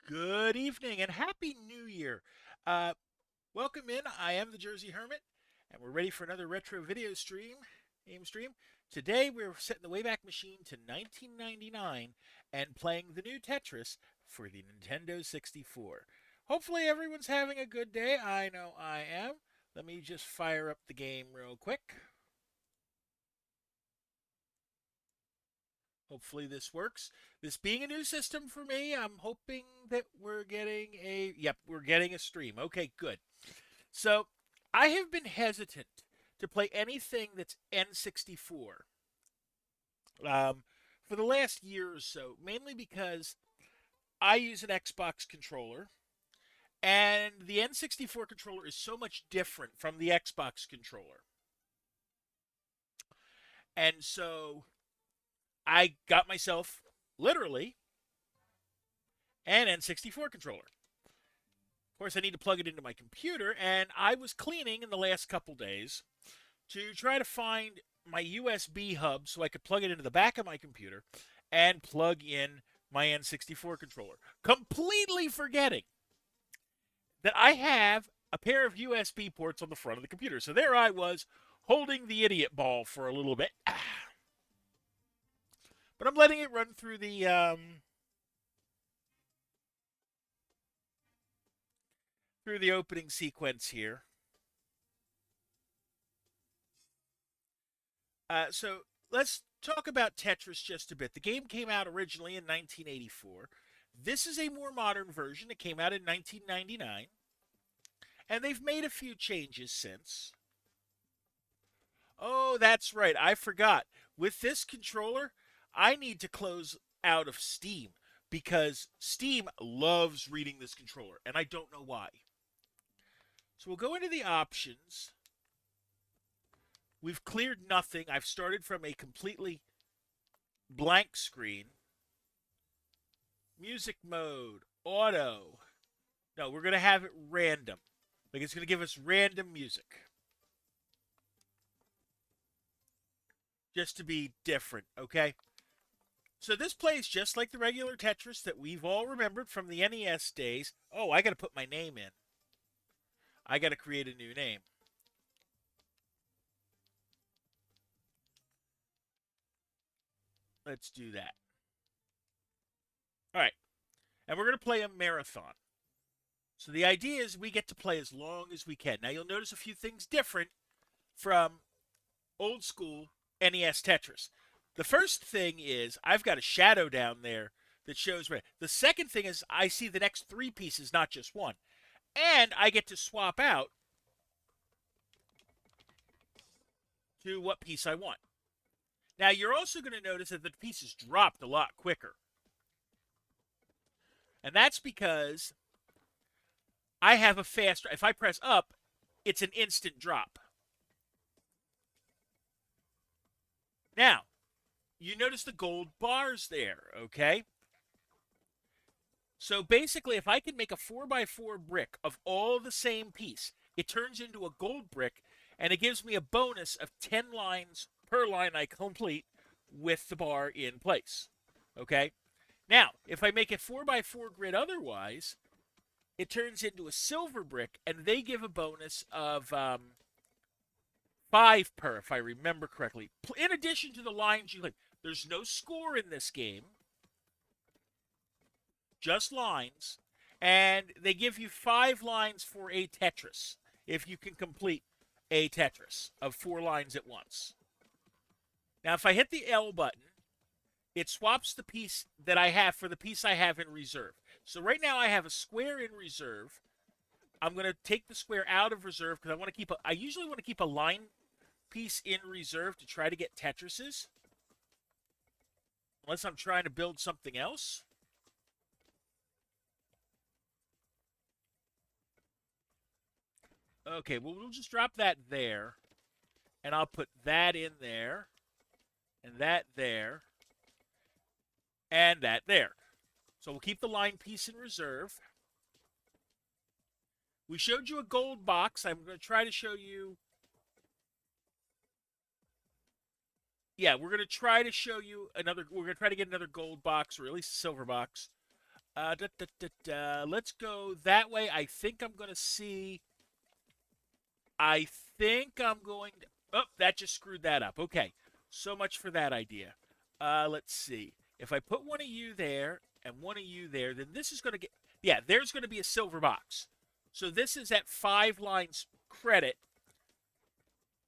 Good evening and Happy New Year. Uh, Welcome in. I am the Jersey Hermit, and we're ready for another retro game stream. Today we're setting the Wayback Machine to 1999 and playing the new Tetris for the Nintendo 64. Hopefully everyone's having a good day. I know I am. Let me just fire up the game real quick. Hopefully this works. This being a new system for me, I'm hoping that we're getting we're getting a stream. Okay, good. So, I have been hesitant to play anything that's N64 um, for the last year or so, mainly because I use an Xbox controller, and the N64 controller is so much different from the Xbox controller. And so I got myself literally an N64 controller. Of course, I need to plug it into my computer, and I was cleaning in the last couple days to try to find my USB hub so I could plug it into the back of my computer and plug in my N64 controller. Completely forgetting that I have a pair of USB ports on the front of the computer. So there I was holding the idiot ball for a little bit. But I'm letting it run through the opening sequence here. So let's talk about Tetris just a bit. The game came out originally in 1984. This is a more modern version. It came out in 1999. And they've made a few changes since. Oh, that's right. I forgot. With this controller, I need to close out of Steam because Steam loves reading this controller, and I don't know why. So we'll go into the options. We've cleared nothing. I've started from a completely blank screen. Music mode, auto. No, we're going to have it random. Like it's going to give us random music. Just to be different, okay? So this plays just like the regular Tetris that we've all remembered from the NES days. Oh, I got to put my name in. I got to create a new name. Let's do that. All right. And we're going to play a marathon. So the idea is we get to play as long as we can. Now you'll notice a few things different from old school NES Tetris. The first thing is I've got a shadow down there that shows red. The second thing is I see the next three pieces, not just one. And I get to swap out to what piece I want. Now you're also going to notice that the pieces dropped a lot quicker. And that's because I have a faster, if I press up, it's an instant drop. Now, you notice the gold bars there, okay? So basically, if I can make a 4x4 brick of all the same piece, it turns into a gold brick, and it gives me a bonus of 10 lines per line I complete with the bar in place. Okay? Now, if I make a 4x4 grid otherwise, it turns into a silver brick, and they give a bonus of 5 per, if I remember correctly. In addition to the lines you click, there's no score in this game, just lines, and they give you 5 lines for a Tetris if you can complete a Tetris of 4 lines at once. Now, if I hit the L button, it swaps the piece that I have for the piece I have in reserve. So right now I have a square in reserve. I'm going to take the square out of reserve because I usually want to keep a line piece in reserve to try to get Tetrises. Unless I'm trying to build something else. Okay, well, we'll just drop that there. And I'll put that in there. And that there. And that there. So we'll keep the line piece in reserve. We showed you a gold box. I'm going to try to show you. Yeah, we're going to try to show you another. We're going to try to get another gold box or at least a silver box Let's go that way. I think I'm going to see. I think I'm going to. Oh, that just screwed that up. Okay. So much for that idea. Let's see. If I put one of you there and one of you there, then this is going to get. Yeah, there's going to be a silver box. So this is at 5 lines credit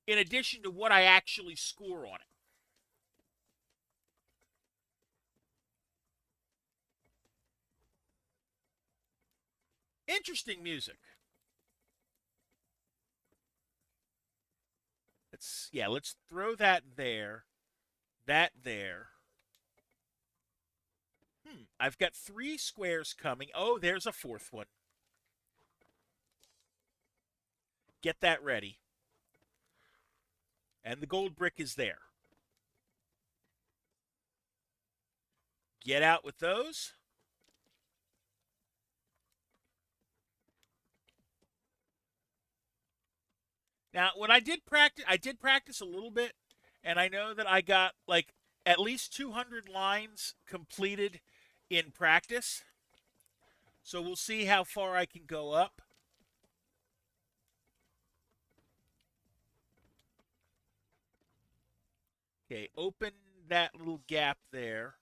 in addition to what I actually score on it. Interesting music. Let's throw that there. That there. I've got 3 squares coming. Oh, there's a 4th one. Get that ready. And the gold brick is there. Get out with those. Now, when I did practice a little bit, and I know that I got like at least 200 lines completed in practice. So we'll see how far I can go up. Okay, open that little gap there.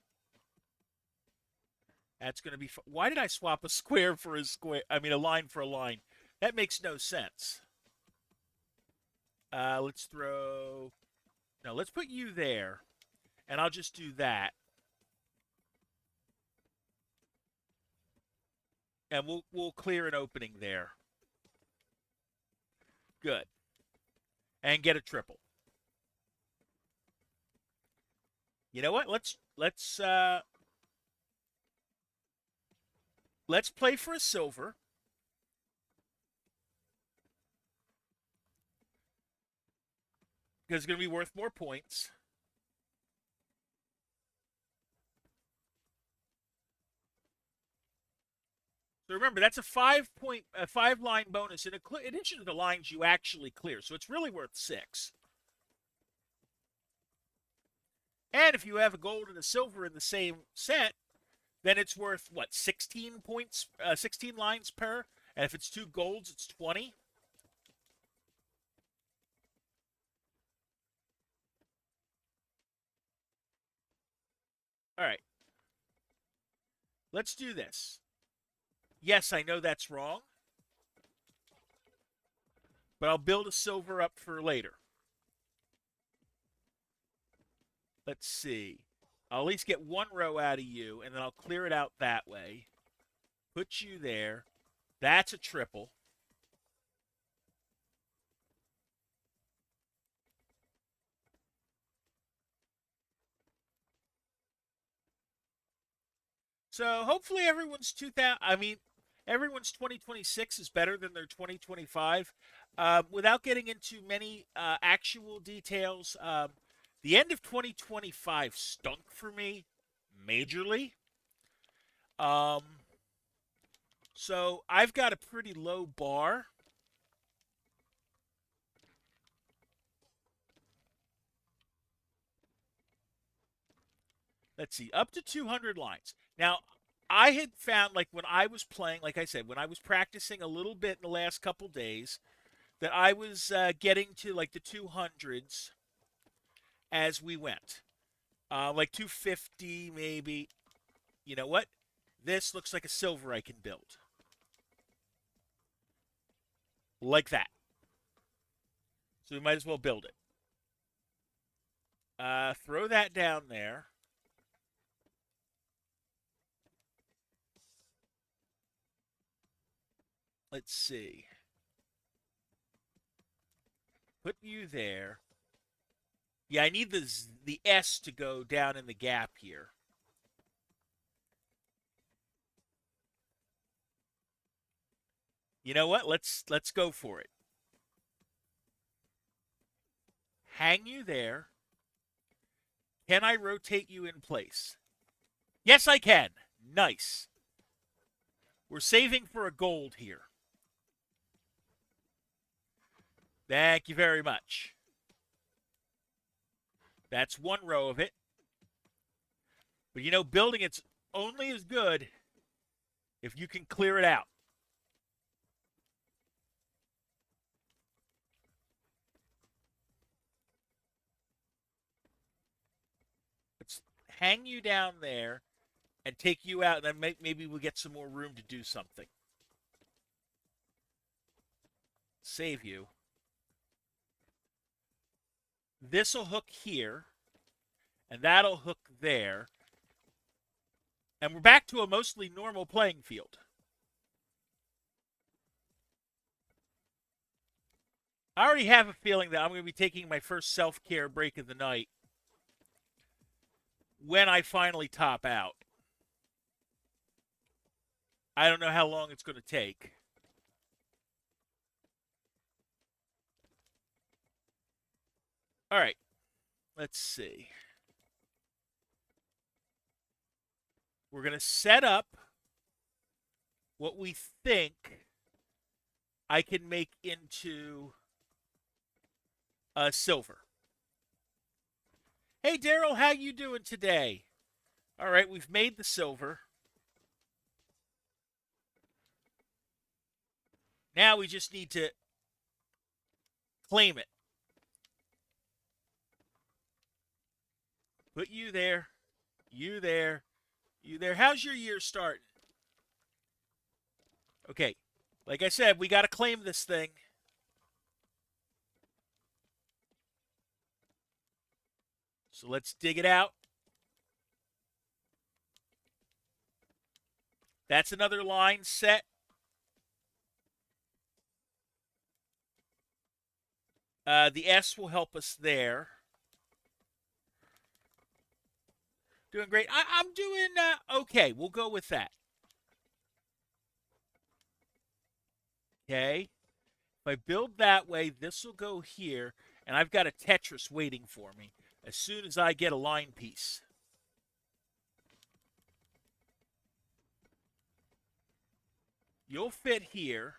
That's going to be. Why did I swap a square for a square? I mean, a line for a line. That makes no sense. Let's throw. No, let's put you there, and I'll just do that. And we'll clear an opening there. Good. And get a triple. You know what? Let's play for a silver. Because it's going to be worth more points. So remember, that's a 5-line bonus in addition to the lines you actually clear. So it's really worth 6. And if you have a gold and a silver in the same set, then it's worth what, 16 points, 16 lines per. And if it's 2 golds, it's 20. All right. Let's do this. Yes, I know that's wrong. But I'll build a silver up for later. Let's see. I'll at least get 1 row out of you, and then I'll clear it out that way. Put you there. That's a triple. So hopefully everyone's 2026 is better than their 2025. Without getting into many actual details, the end of 2025 stunk for me majorly. Um, so I've got a pretty low bar. Let's see, up to 200 lines. Now, I had found, like, when I was playing, like I said, when I was practicing a little bit in the last couple days, that I was getting to, like, the 200s as we went. Like 250, maybe. You know what? This looks like a silver I can build. Like that. So we might as well build it. Throw that down there. Let's see. Put you there. Yeah, I need the S to go down in the gap here. You know what? Let's go for it. Hang you there. Can I rotate you in place? Yes, I can. Nice. We're saving for a gold here. Thank you very much. That's 1 row of it. But you know, building it's only as good If you can clear it out. Let's hang you down there and take you out, and then maybe we'll get some more room to do something. Save you. This will hook here, and that'll hook there. And we're back to a mostly normal playing field. I already have a feeling that I'm going to be taking my first self-care break of the night when I finally top out. I don't know how long it's going to take. All right. Let's see. We're going to set up what we think I can make into silver. Hey, Daryl, how you doing today? All right, we've made the silver. Now we just need to claim it. Put you there, you there, you there. How's your year starting? Okay, like I said, we got to claim this thing. So let's dig it out. That's another line set. The S will help us there. Doing great. I'm doing okay. We'll go with that. Okay. If I build that way, this will go here, and I've got a Tetris waiting for me as soon as I get a line piece. You'll fit here.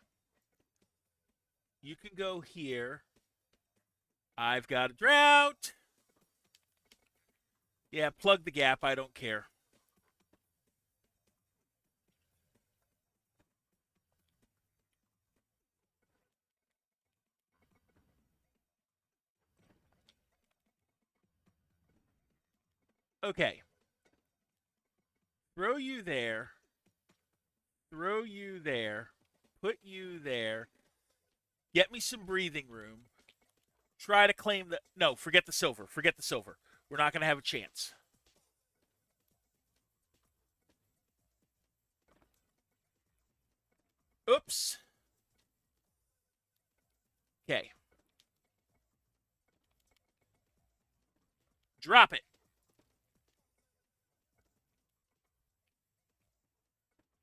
You can go here. I've got a drought. Yeah, plug the gap. I don't care. Okay. Throw you there. Throw you there. Put you there. Get me some breathing room. Try to claim the... No, forget the silver. Forget the silver. We're not going to have a chance. Oops. Okay. Drop it.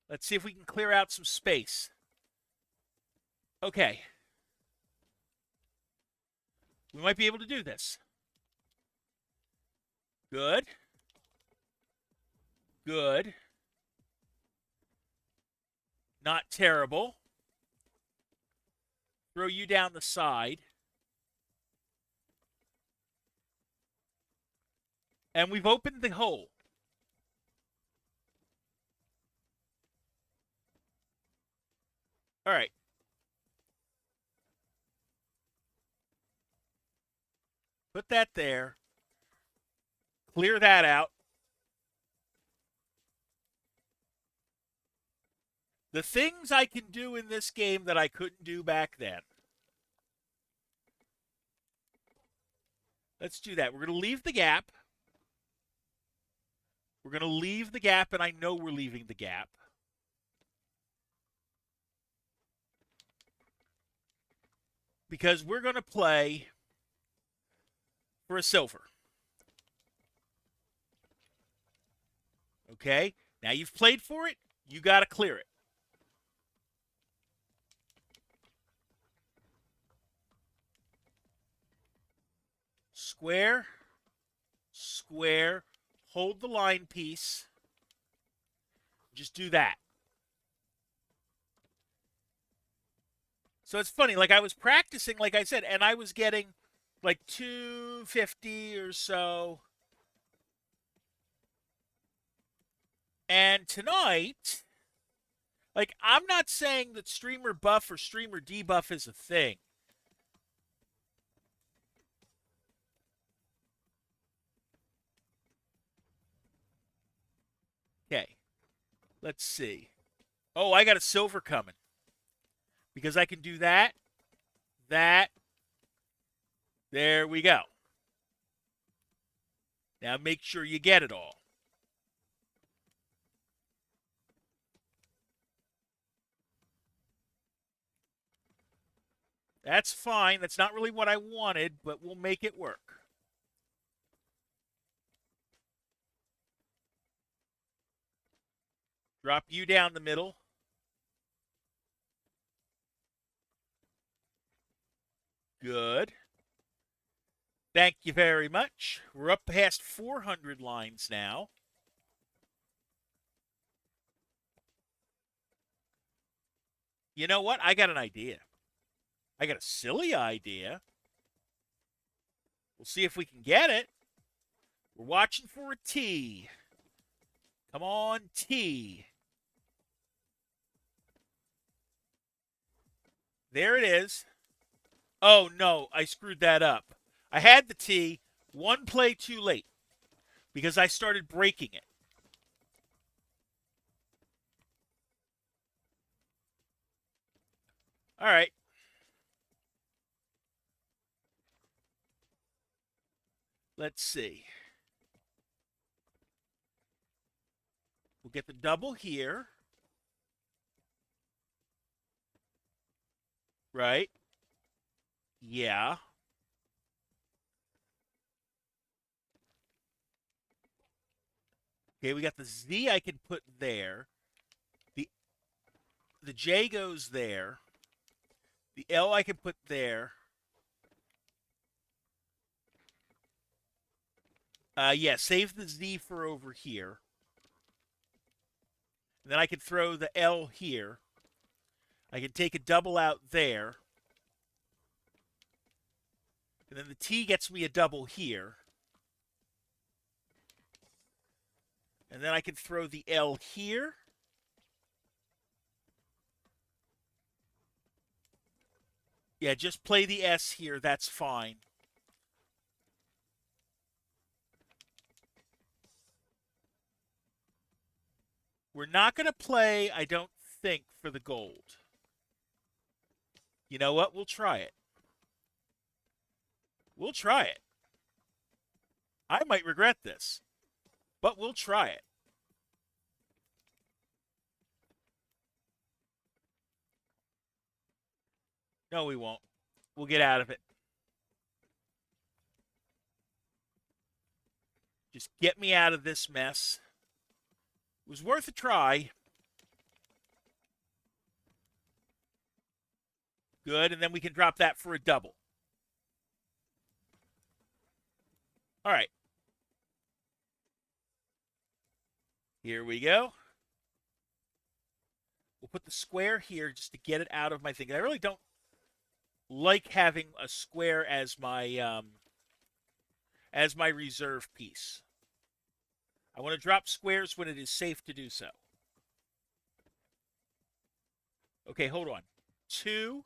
Let's see if we can clear out some space. Okay. We might be able to do this. Good. Good. Not terrible. Throw you down the side. And we've opened the hole. All right. Put that there. Clear that out. The things I can do in this game that I couldn't do back then. Let's do that. We're going to leave the gap. We're going to leave the gap, and I know we're leaving the gap. Because we're going to play for a silver. Okay? Now you've played for it. You got to clear it. Square. Square. Hold the line piece. Just do that. So it's funny. Like I was practicing, like I said, and I was getting like 250 or so. And tonight, Like, I'm not saying that streamer buff or streamer debuff is a thing. Okay, let's see. Oh, I got a silver coming because I can do that, that. There we go. Now make sure you get it all. That's fine. That's not really what I wanted, but we'll make it work. Drop you down the middle. Good. Thank you very much. We're up past 400 lines now. You know what? I got an idea. I got a silly idea. We'll see if we can get it. We're watching for a T. Come on, T. There it is. Oh, no, I screwed that up. I had the T, one play too late, because I started breaking it. All right. Let's see. We'll get the double here. Right? Yeah. Okay, we got the Z I can put there. The the J goes there. The L I can put there. Yeah, save the Z for over here. And then I can throw the L here. I can take a double out there. And then the T gets me a double here. And then I can throw the L here. Yeah, just play the S here. That's fine. We're not going to play, I don't think, for the gold. You know what? We'll try it. We'll try it. I might regret this, but we'll try it. No, we won't. We'll get out of it. Just get me out of this mess. It was worth a try. Good, and then we can drop that for a double. All right. Here we go. We'll put the square here just to get it out of my thing. I really don't like having a square as my reserve piece. I want to drop squares when it is safe to do so. Okay, hold on. 2,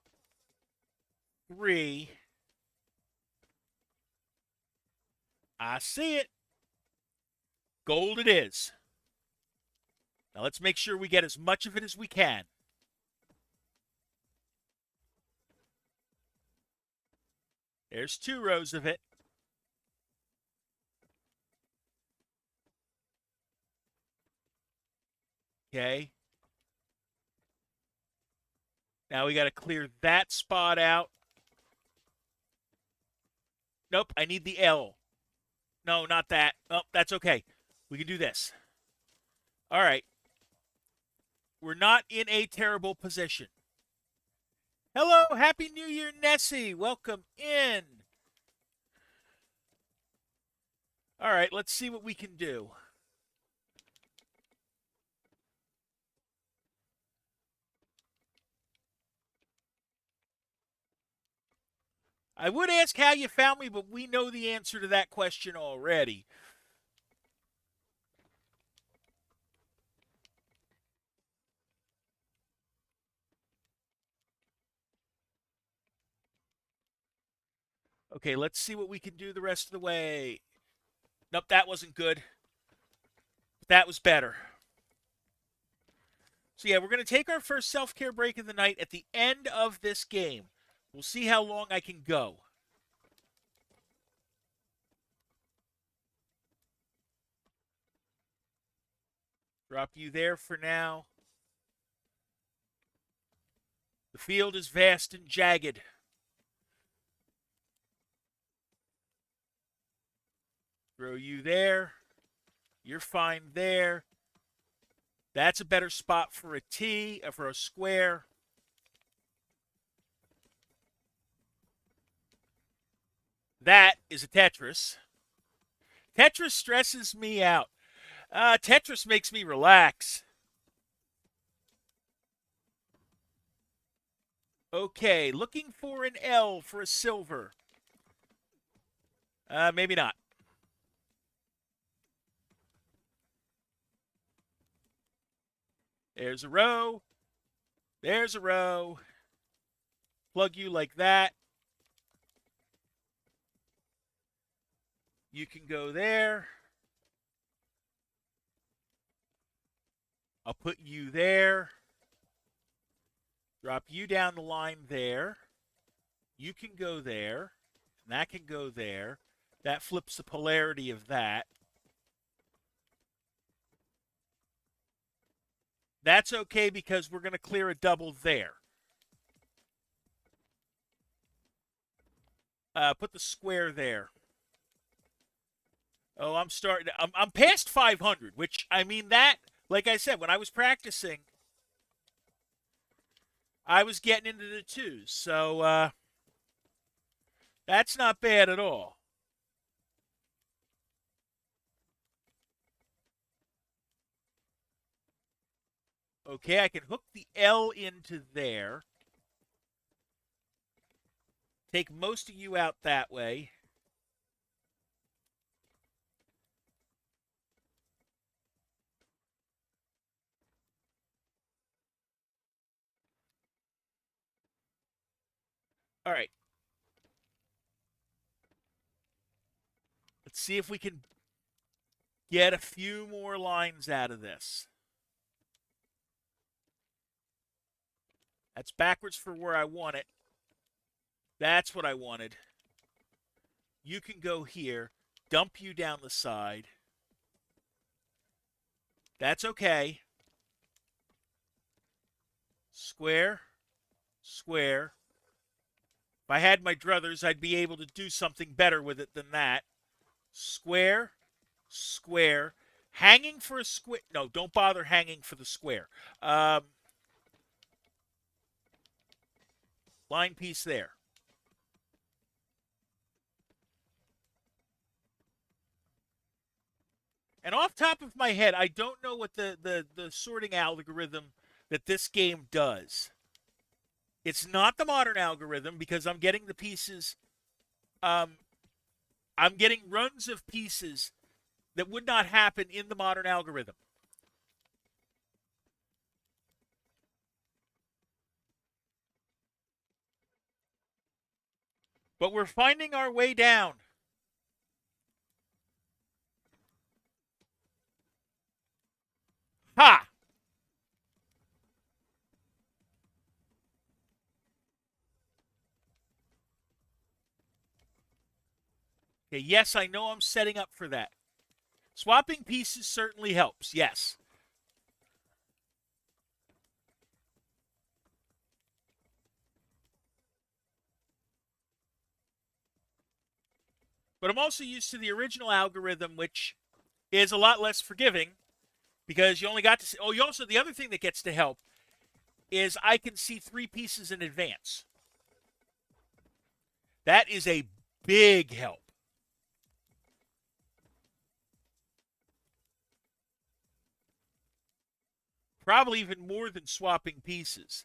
3. I see it. Gold it is. Now let's make sure we get as much of it as we can. There's 2 rows of it. Okay. Now we got to clear that spot out. Nope, I need the L. No, not that. Oh, that's okay. We can do this. All right. We're not in a terrible position. Hello, Happy New Year, Nessie. Welcome in. All right, let's see what we can do. I would ask how you found me, but we know the answer to that question already. Okay, let's see what we can do the rest of the way. Nope, that wasn't good. But that was better. So yeah, we're going to take our first self-care break of the night at the end of this game. We'll see how long I can go. Drop you there for now. The field is vast and jagged. Throw you there. You're fine there. That's a better spot for a T, for a square. That is a Tetris. Tetris stresses me out. Tetris makes me relax. Okay, looking for an L for a silver. Maybe not. There's a row. There's a row. Plug you like that. You can go there. I'll put you there. Drop you down the line there. You can go there. And that can go there. That flips the polarity of that. That's okay because we're going to clear a double there. Put the square there. Oh, I'm starting. I'm past 500, which I mean that. Like I said, when I was practicing, I was getting into the twos, so that's not bad at all. Okay, I can hook the L into there. Take most of you out that way. All right. Let's see if we can get a few more lines out of this. That's backwards for where I want it. That's what I wanted. You can go here. Dump you down the side. That's okay. Square. Square. If I had my druthers, I'd be able to do something better with it than that. Square. Square. Hanging for a square. No, don't bother hanging for the square. Line piece there. And off top of my head, I don't know what the sorting algorithm that this game does. It's not the modern algorithm because I'm getting the pieces. Um, I'm getting runs of pieces that would not happen in the modern algorithm. But we're finding our way down. Ha! Okay, yes, I know I'm setting up for that. Swapping pieces certainly helps, yes. But I'm also used to the original algorithm, which is a lot less forgiving because you only got to see. Oh, you also, the other thing that gets to help is I can see three pieces in advance. That is a big help. Probably even more than swapping pieces.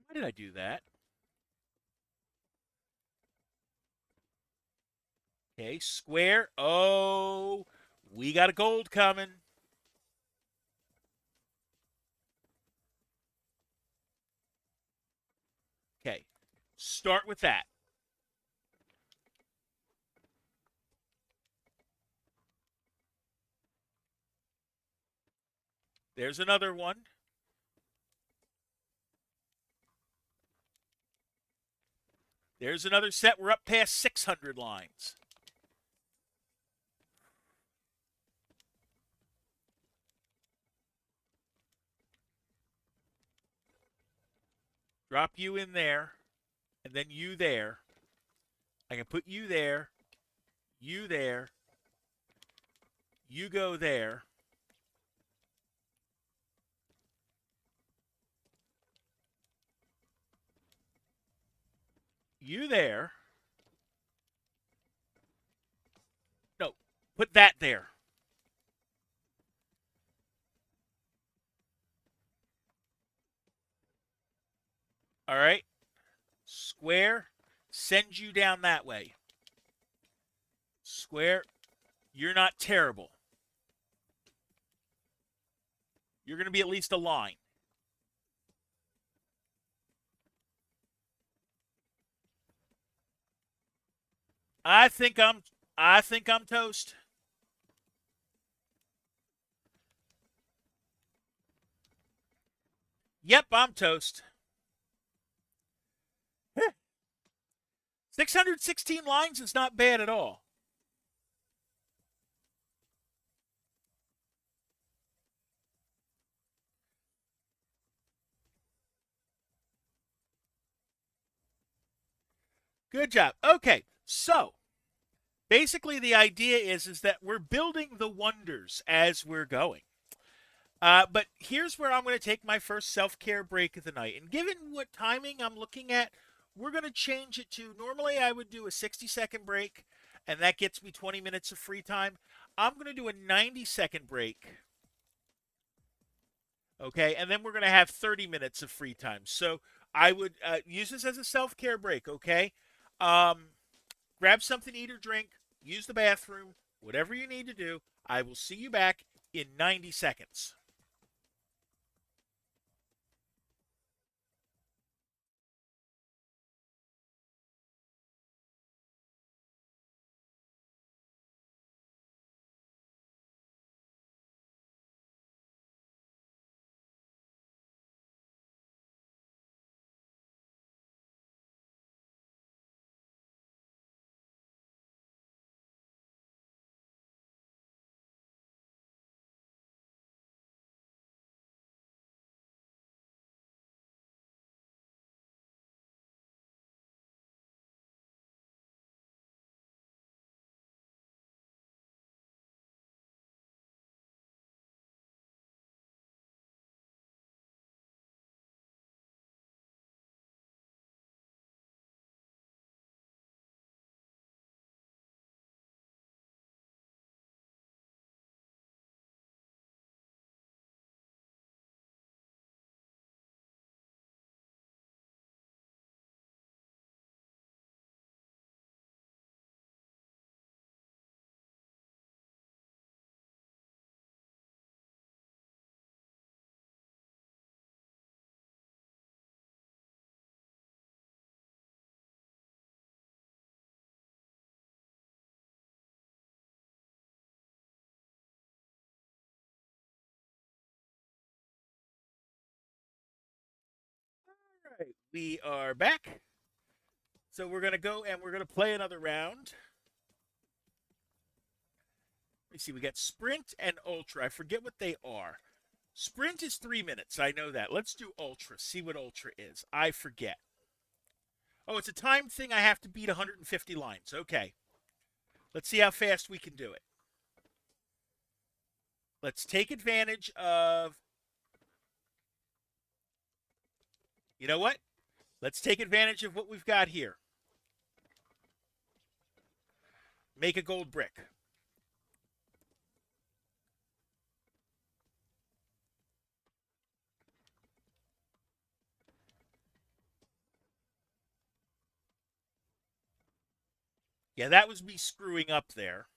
Why did I do that? Okay, square. Oh, we got a gold coming. Okay, start with that. There's another one. There's another set. We're up past 600 lines. Drop you in there, and then you there. I can put you there, you there, you go there, you there. No, put that there. All right? Square, send you down that way. Square, you're not terrible. You're going to be at least a line. I think I'm toast. Yep, I'm toast. 616 lines is not bad at all. Good job. Okay, so basically the idea is that we're building the wonders as we're going. But here's where I'm going to take my first self-care break of the night. And given what timing I'm looking at, we're going to change it to normally I would do a 60-second break, and that gets me 20 minutes of free time. I'm going to do a 90-second break. Okay, and then we're going to have 30 minutes of free time. So I would use this as a self-care break. Okay, um, grab something to eat or drink, use the bathroom, whatever you need to do. I will see you back in 90 seconds. All right, we are back. So we're going to go and we're going to play another round. Let me see. We got sprint and ultra. I forget what they are. Sprint is 3 minutes. I know that. Let's do ultra. See what ultra is. I forget. Oh, it's a time thing. I have to beat 150 lines. Okay. Let's see how fast we can do it. Let's take advantage of. You know what? Let's take advantage of what we've got here. Make a gold brick. Yeah, that was me screwing up there.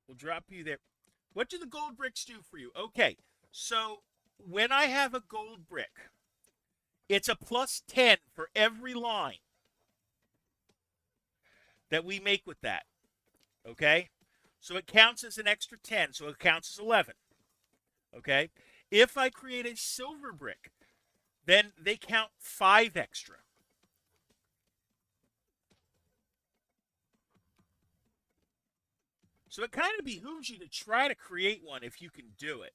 We'll drop you there. What do the gold bricks do for you? Okay, so when I have a gold brick, it's a plus 10 for every line that we make with that. Okay? So it counts as an extra 10, so it counts as 11. Okay? If I create a silver brick, then they count 5 extra. So it kind of behooves you to try to create one if you can do it.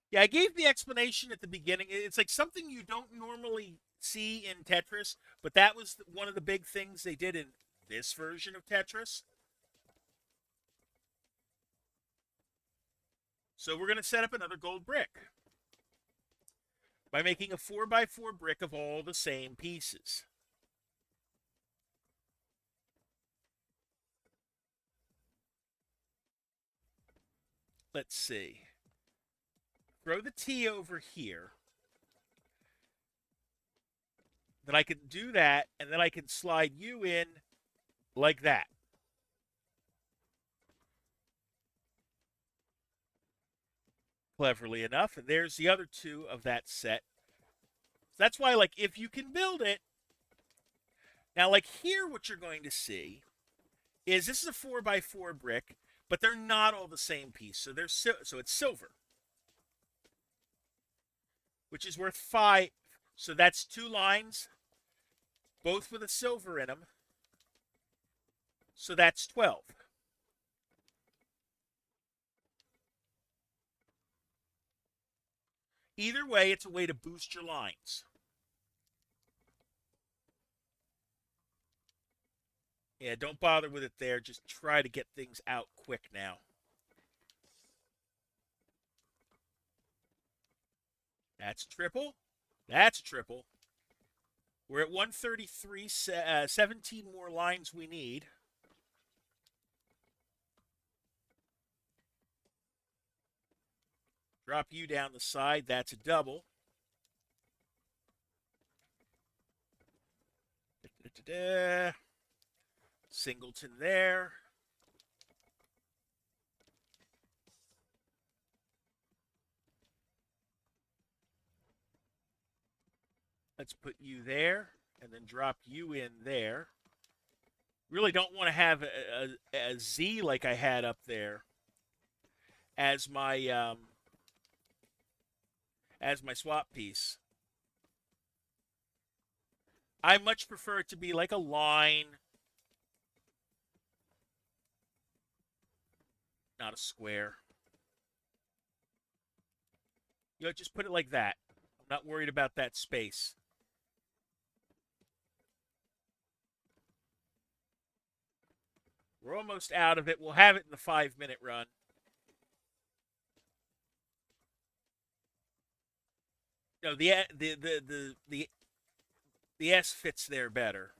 Yeah, I gave the explanation at the beginning. It's like something you don't normally see in Tetris, but that was one of the big things they did in this version of Tetris. So we're going to set up another gold brick by making a 4x4 brick of all the same pieces. Let's see. Throw the T over here. Then I can do that, and then I can slide you in like that. Cleverly enough. And there's the other two of that set. That's why, like, if you can build it. Now, like here, what you're going to see is this is a 4x4 brick, but they're not all the same piece. So so it's silver, which is worth 5. So that's 2 lines, both with a silver in them. So that's 12. Either way, it's a way to boost your lines. Yeah, don't bother with it there. Just try to get things out quick now. That's triple. That's triple. We're at 133, 17 more lines we need. Drop you down the side. That's a double. Da-da-da-da. Singleton there. Let's put you there and then drop you in there. Really don't want to have a Z like I had up there as my swap piece. I much prefer it to be like a line, not a square. You know, just put it like that. I'm not worried about that space. We're almost out of it. We'll have it in the 5-minute run. No, the S fits there better.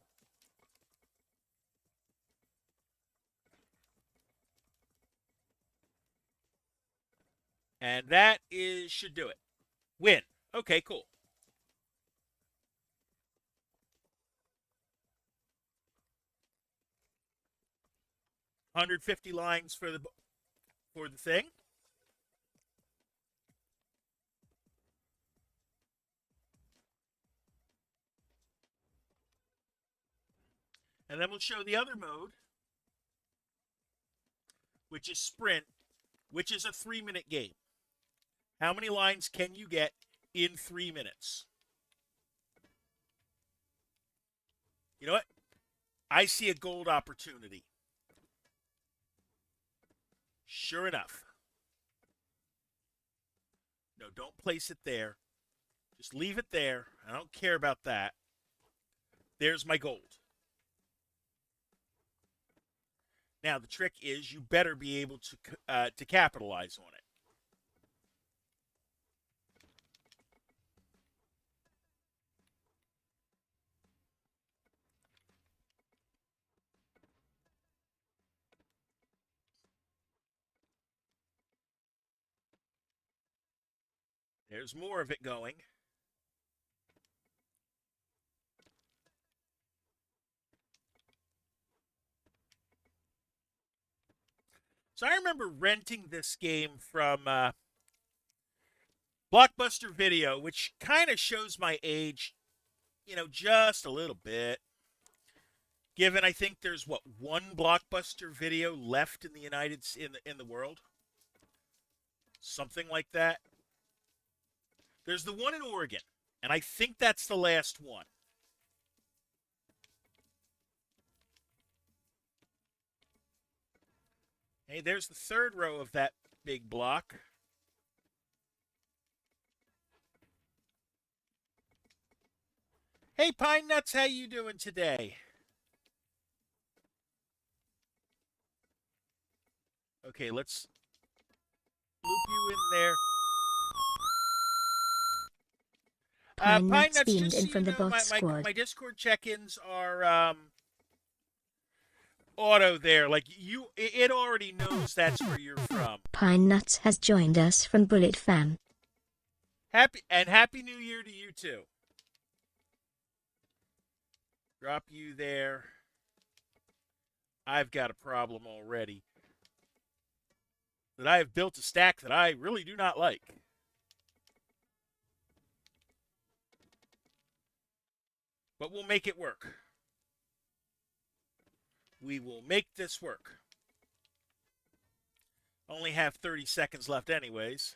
And that should do it. Win. Okay, cool. $150 lines for the thing. And then we'll show the other mode, which is sprint, which is a 3-minute game. How many lines can you get in 3 minutes? You know what? I see a gold opportunity. Sure enough. No, don't place it there. Just leave it there. I don't care about that. There's my gold. Now, the trick is you better be able to capitalize on it. There's more of it going. So I remember renting this game from Blockbuster Video, which kind of shows my age, just a little bit. Given I think there's one Blockbuster Video left in the in the world, something like that. There's the one in Oregon, and I think that's the last one. Hey, there's the third row of that big block. Hey, Pine Nuts, how you doing today? Okay, let's loop you in there. Pine Pine Nuts Nuts, beamed just in so from you the know, bot squad. my Discord check-ins are auto there. Like it already knows that's where you're from. Pine Nuts has joined us from Bullet Fan. Happy New Year to you too. Drop you there. I've got a problem already. That I have built a stack that I really do not like. But we'll make it work. We will make this work. Only have 30 seconds left anyways.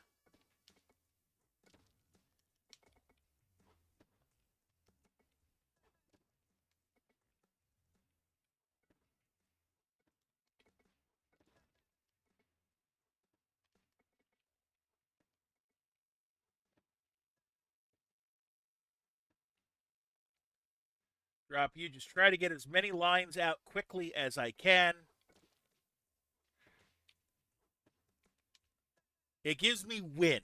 Drop you. Just try to get as many lines out quickly as I can. It gives me win.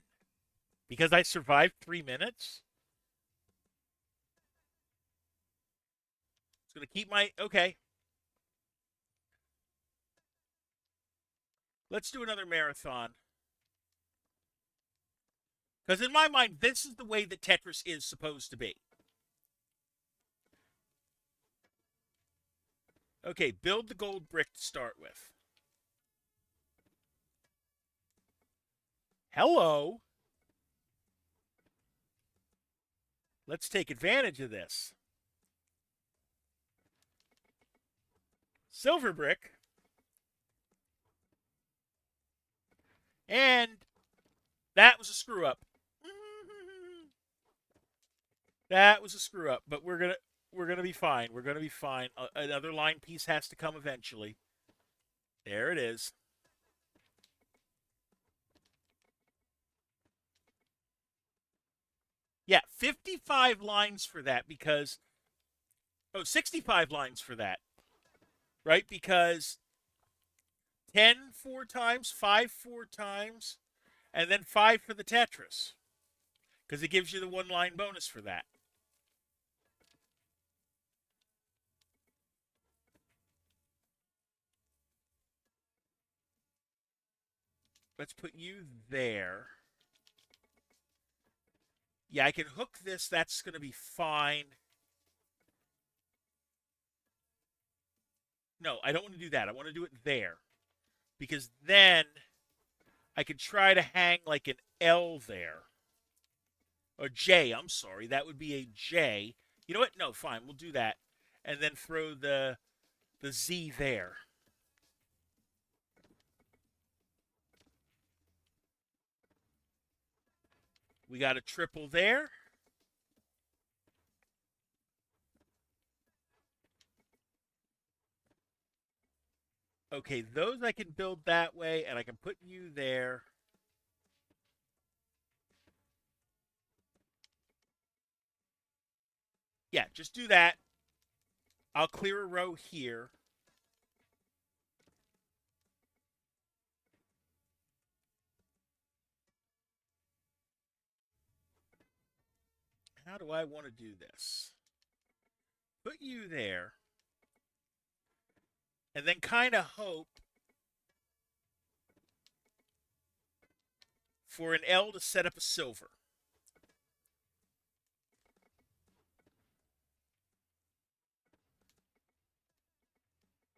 Because I survived 3 minutes. It's going to keep my... Okay. Let's do another marathon. Because in my mind, this is the way that Tetris is supposed to be. Okay, build the gold brick to start with. Hello. Let's take advantage of this. Silver brick. And that was a screw up. That was a screw up, but we're gonna be fine. We're gonna be fine. Another line piece has to come eventually. There it is. Yeah, 55 lines for that because 65 lines for that. Right? Because 10 4 times, 5 4 times, and then 5 for the Tetris. Because it gives you the one line bonus for that. Let's put you there. Yeah, I can hook this. That's going to be fine. No, I don't want to do that. I want to do it there. Because then I can try to hang like an L there. Or J, I'm sorry. That would be a J. You know what? No, fine. We'll do that. And then throw the Z there. We got a triple there. Okay, those I can build that way, and I can put you there. Yeah, just do that. I'll clear a row here. how do I want to do this? Put you there. And then kind of hope for an L to set up a silver.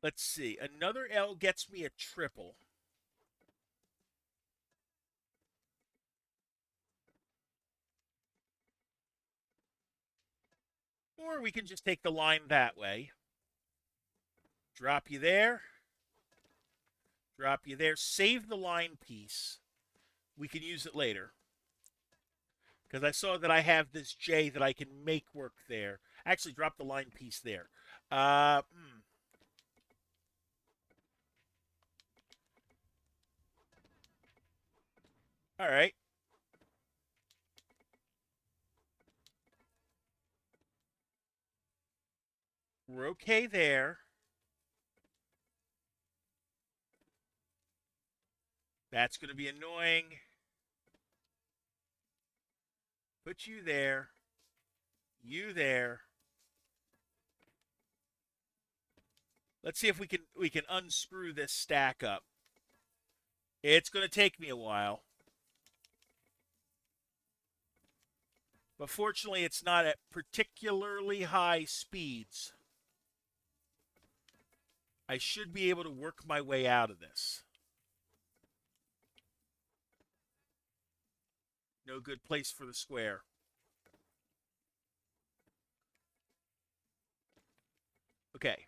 Let's see. Another L gets me a triple. Or we can just take the line that way. Drop you there. Drop you there. Save the line piece. We can use it later. Because I saw that I have this J that I can make work there. Actually, drop the line piece there. All right. We're okay there. That's going to be annoying. Put you there. You there. Let's see if we can unscrew this stack up. It's going to take me a while. But fortunately, it's not at particularly high speeds. I should be able to work my way out of this. No good place for the square. Okay.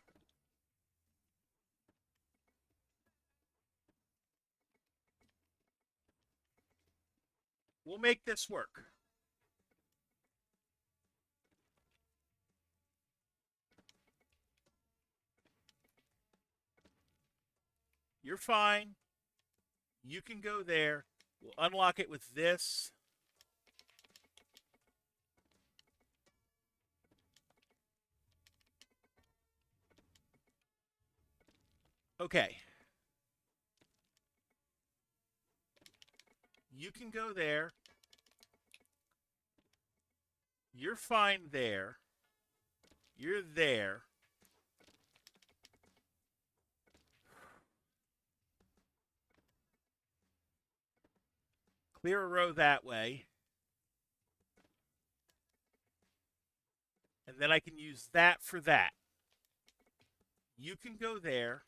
We'll make this work. You're fine. You can go there. We'll unlock it with this. Okay. You can go there. You're fine there. You're there. Clear a row that way. And then I can use that for that. You can go there.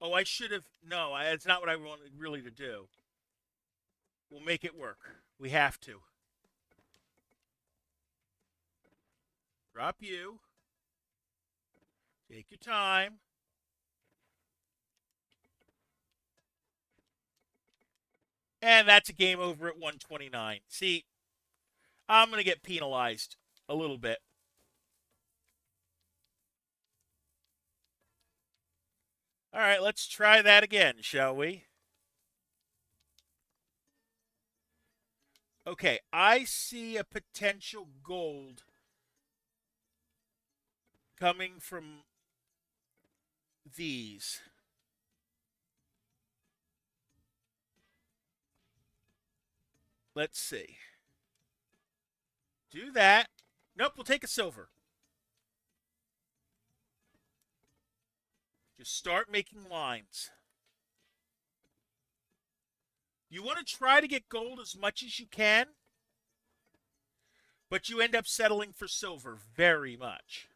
Oh, I should have. No, it's not what I wanted really to do. We'll make it work. We have to. Drop you. Take your time. And that's a game over at 129. See, I'm going to get penalized a little bit. All right, let's try that again, shall we? Okay, I see a potential gold coming from these. Let's see. Do that. Nope, we'll take a silver. Just start making lines. You want to try to get gold as much as you can, but you end up settling for silver very much.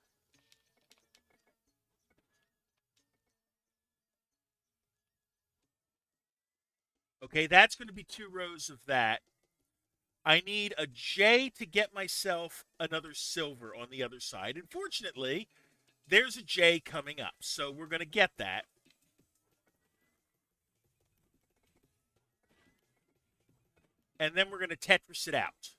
Okay, that's going to be 2 rows of that. I need a J to get myself another silver on the other side. And fortunately, there's a J coming up, so we're going to get that. And then we're going to Tetris it out.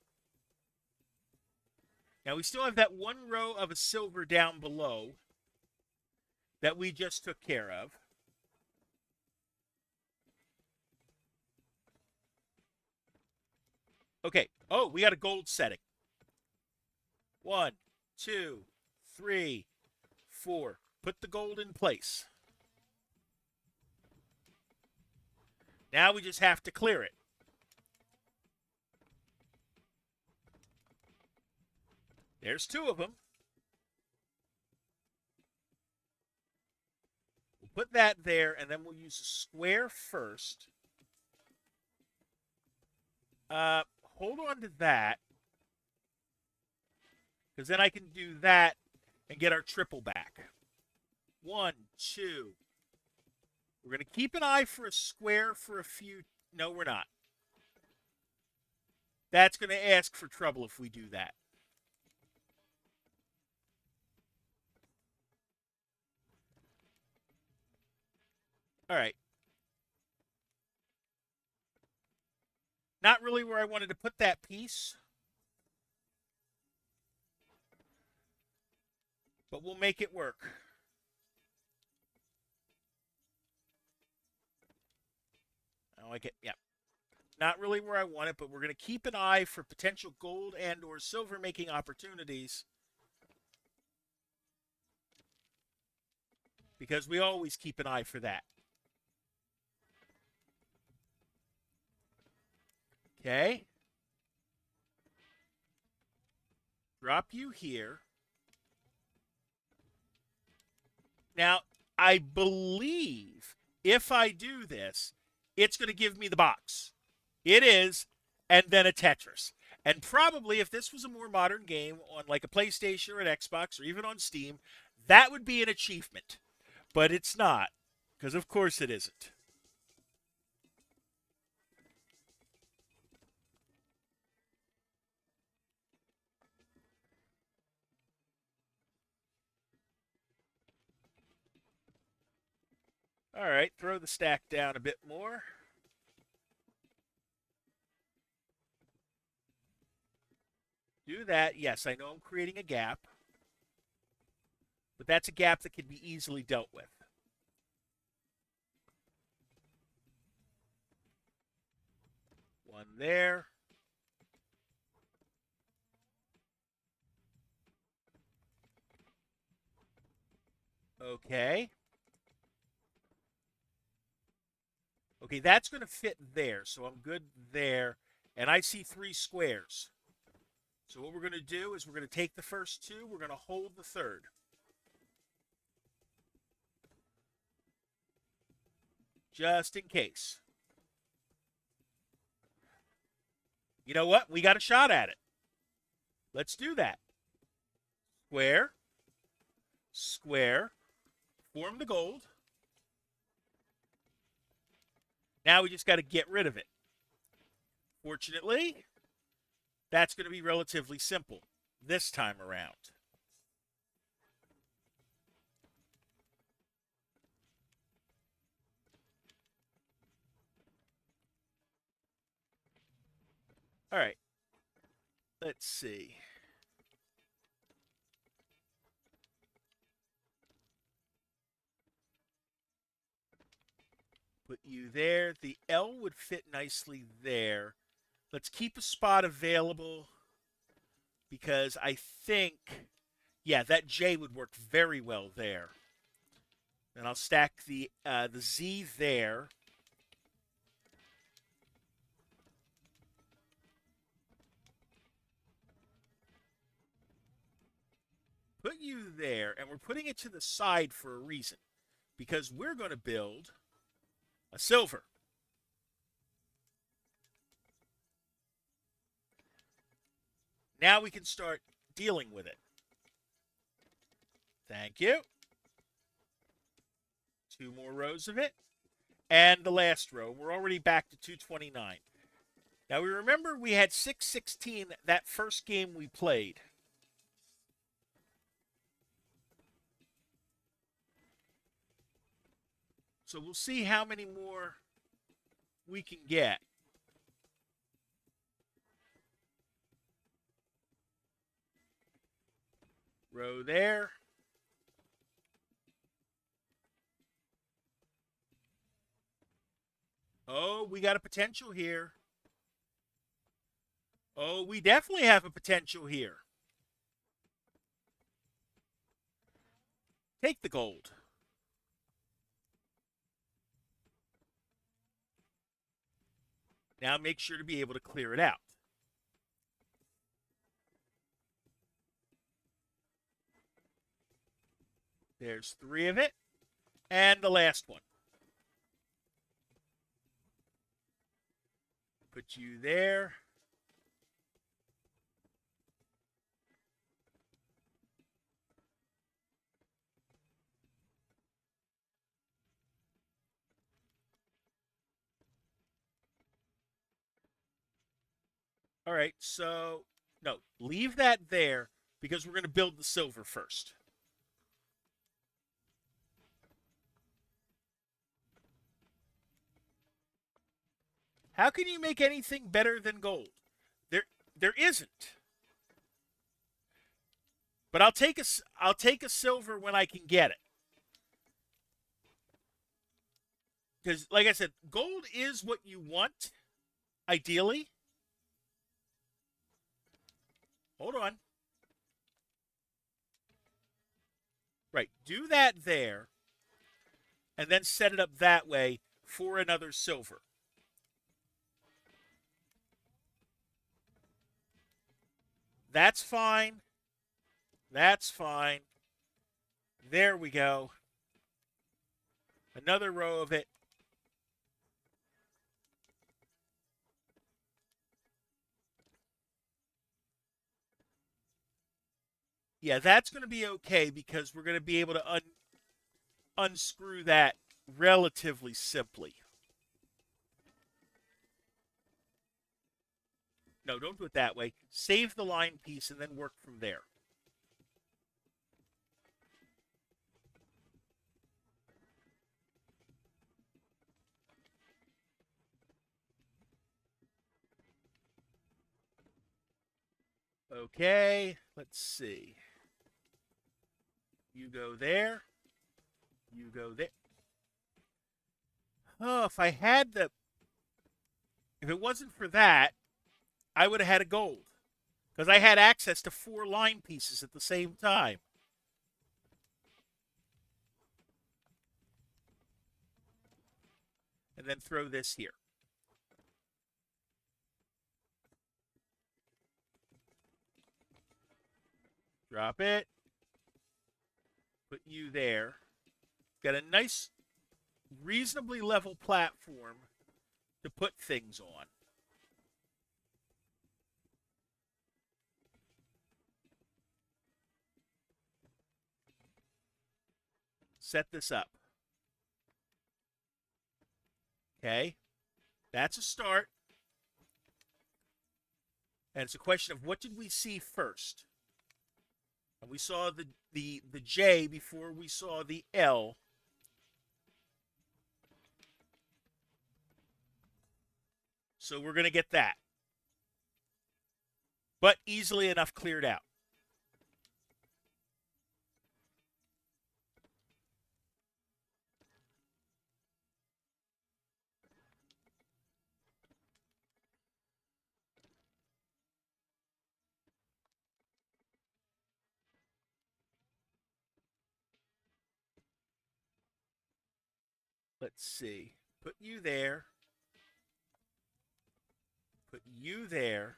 Now, we still have that 1 row of a silver down below that we just took care of. Okay. Oh, we got a gold setting. 1, 2, 3, 4. Put the gold in place. Now we just have to clear it. There's 2 of them. We'll put that there, and then we'll use a square first. Hold on to that, because then I can do that and get our triple back. 1, 2. We're going to keep an eye for a square for a few. No, we're not. That's going to ask for trouble if we do that. All right. Not really where I wanted to put that piece. But we'll make it work. Oh, I get, yeah. Not really where I want it, but we're going to keep an eye for potential gold and or silver making opportunities. Because we always keep an eye for that. Okay. Drop you here. Now, I believe if I do this, it's going to give me the box. It is, and then a Tetris. And probably if this was a more modern game on like a PlayStation or an Xbox or even on Steam, that would be an achievement. But it's not, because of course it isn't. All right, throw the stack down a bit more. Do that. Yes, I know I'm creating a gap. But that's a gap that can be easily dealt with. One there. Okay. Okay, that's going to fit there, so I'm good there. And I see 3 squares. So what we're going to do is we're going to take the first 2. We're going to hold the third. Just in case. You know what? We got a shot at it. Let's do that. Square. Square. Form the gold. Now we just got to get rid of it. Fortunately, that's going to be relatively simple this time around. All right. Let's see. Put you there. The L would fit nicely there. Let's keep a spot available because I think, yeah, that J would work very well there. And I'll stack the Z there. Put you there, and we're putting it to the side for a reason. Because we're going to build a silver. Now we can start dealing with it. Thank you. 2 more rows of it. And the last row. We're already back to 229. Now we remember we had 616 that first game we played. So we'll see how many more we can get. Row there. Oh, we got a potential here. Oh, we definitely have a potential here. Take the gold. Now make sure to be able to clear it out. There's 3 of it. And the last one. Put you there. All right, so no, leave that there because we're going to build the silver first. How can you make anything better than gold? There isn't. But I'll take a silver when I can get it. Because like I said, gold is what you want ideally. Hold on. Right, do that there and then set it up that way for another silver. That's fine. That's fine. There we go. Another row of it. Yeah, that's going to be okay because we're going to be able to unscrew that relatively simply. No, don't do it that way. Save the line piece and then work from there. Okay, let's see. You go there. You go there. Oh, if it wasn't for that, I would have had a gold. Because I had access to 4 line pieces at the same time. And then throw this here. Drop it. Put you there. Got a nice, reasonably level platform to put things on. Set this up. Okay. That's a start. And it's a question of what did we see first? And we saw the J before we saw the L. So we're going to get that. But easily enough cleared out. Let's see. Put you there. Put you there.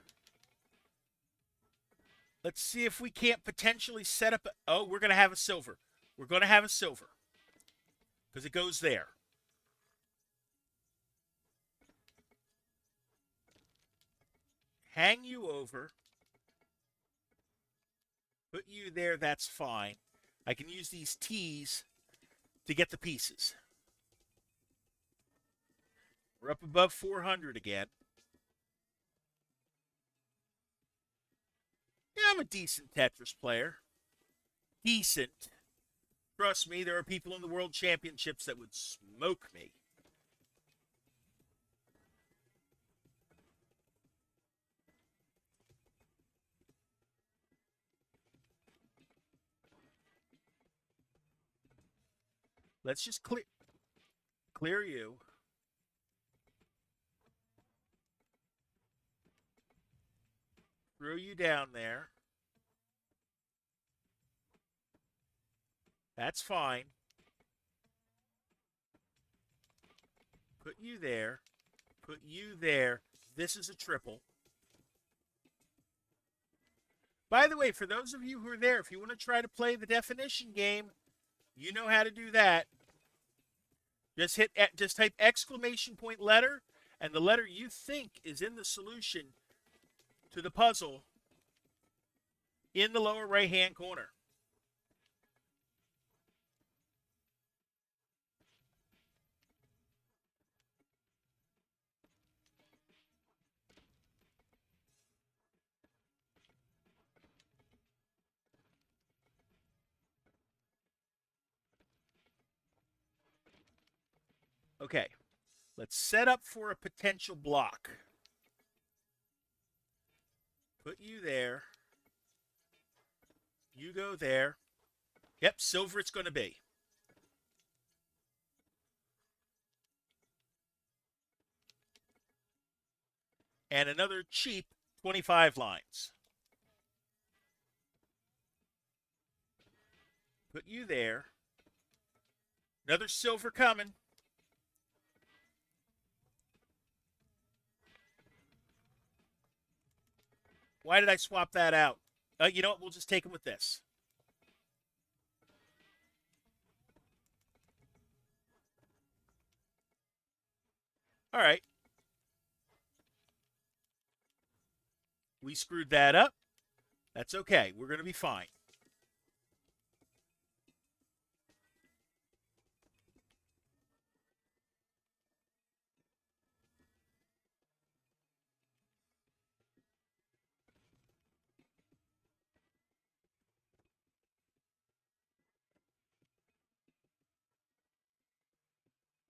Let's see if we can't potentially set up. Oh, we're going to have a silver. We're going to have a silver. Because it goes there. Hang you over. Put you there. That's fine. I can use these T's to get the pieces. We're up above 400 again. Yeah, I'm a decent Tetris player. Decent. Trust me, there are people in the World Championships that would smoke me. Let's just clear you. Throw you down there. That's fine. Put you there. Put you there. This is a triple. By the way, for those of you who are there, if you want to try to play the definition game, you know how to do that. Just type exclamation point letter and the letter you think is in the solution to the puzzle in the lower right-hand corner. Okay, let's set up for a potential block. Put you there. You go there. Yep, silver it's going to be. And another cheap 25 lines. Put you there. Another silver coming. Why did I swap that out? You know what? We'll just take them with this. All right. We screwed that up. That's okay. We're going to be fine.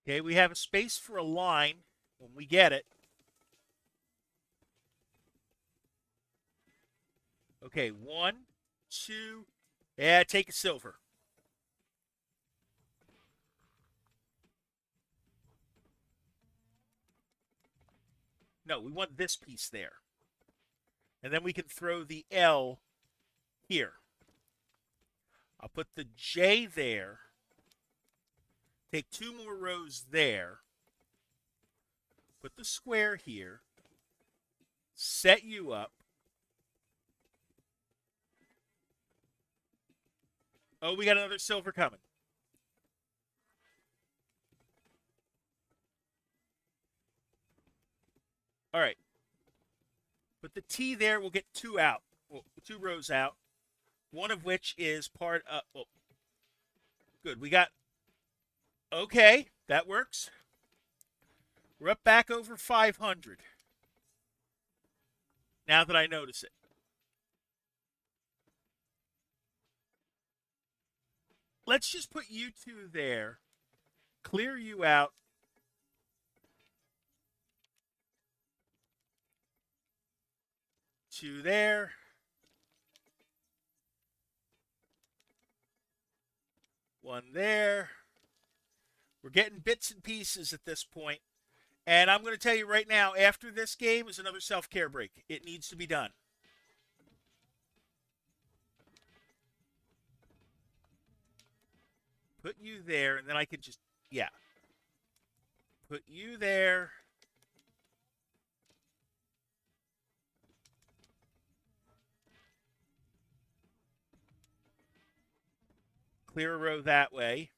Okay, we have a space for a line when we get it. Okay, 1, 2. Yeah, take a silver. No, we want this piece there. And then we can throw the L here. I'll put the J there. Take 2 more rows there. Put the square here. Set you up. Oh, we got another silver coming. All right. Put the T there. We'll get 2 out. Well, 2 rows out. One of which is part of... Oh, good. We got... Okay, that works. We're up back over 500. Now that I notice it. Let's just put you 2 there. Clear you out. Two there. One there. We're getting bits and pieces at this point. And I'm going to tell you right now, after this game is another self-care break. It needs to be done. Put you there, and then I could just, yeah. Put you there. Clear a row that way.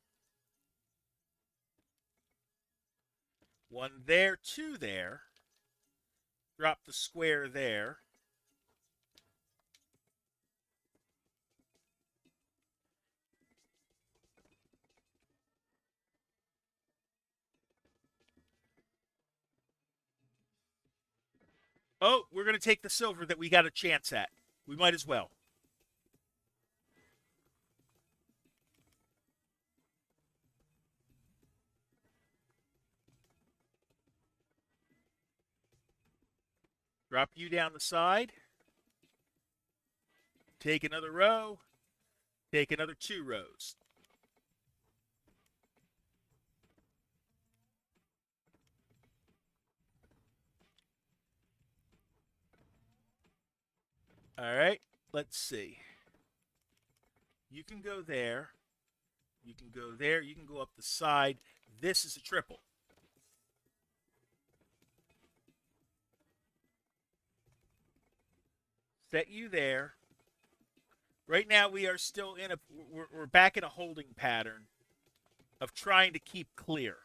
1 there, 2 there. Drop the square there. Oh, we're going to take the silver that we got a chance at. We might as well. Drop you down the side. Take another row. Take another 2 rows. All right, let's see. You can go there. You can go there. You can go up the side. This is a triple. Set you there. Right now we are still in a we're back in a holding pattern of trying to keep clear.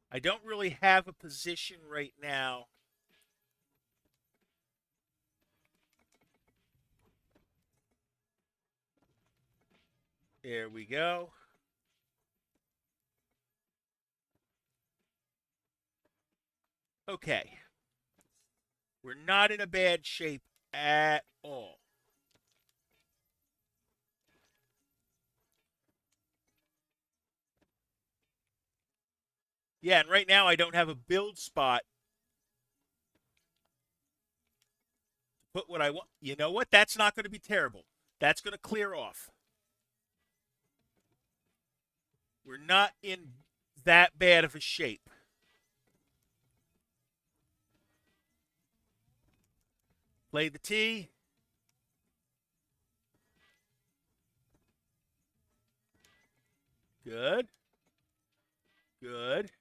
I don't really have a position right now. There we go. Okay. We're not in a bad shape at all. Yeah, and right now I don't have a build spot to put what I want. You know what? That's not going to be terrible. That's going to clear off. We're not in that bad of a shape. Play the T. Good. Good.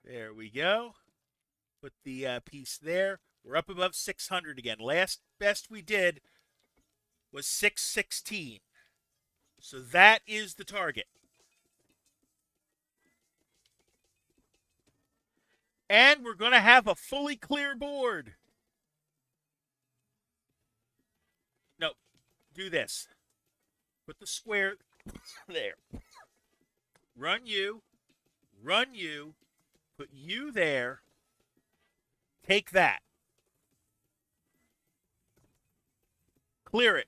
There we go. Put the piece there. We're up above 600 again. Last best we did was 616. So that is the target. And we're going to have a fully clear board. No, do this. Put the square there. Run you. Put you there. Take that. Clear it.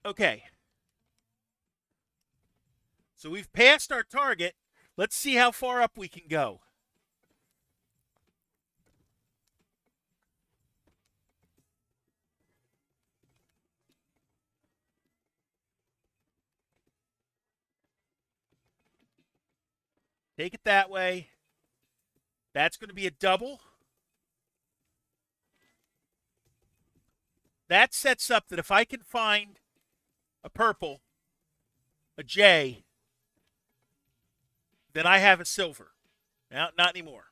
Okay. So we've passed our target. Let's see how far up we can go. Take it that way. That's going to be a double. That sets up that if I can find a purple, a J, then I have a silver. Now, not anymore.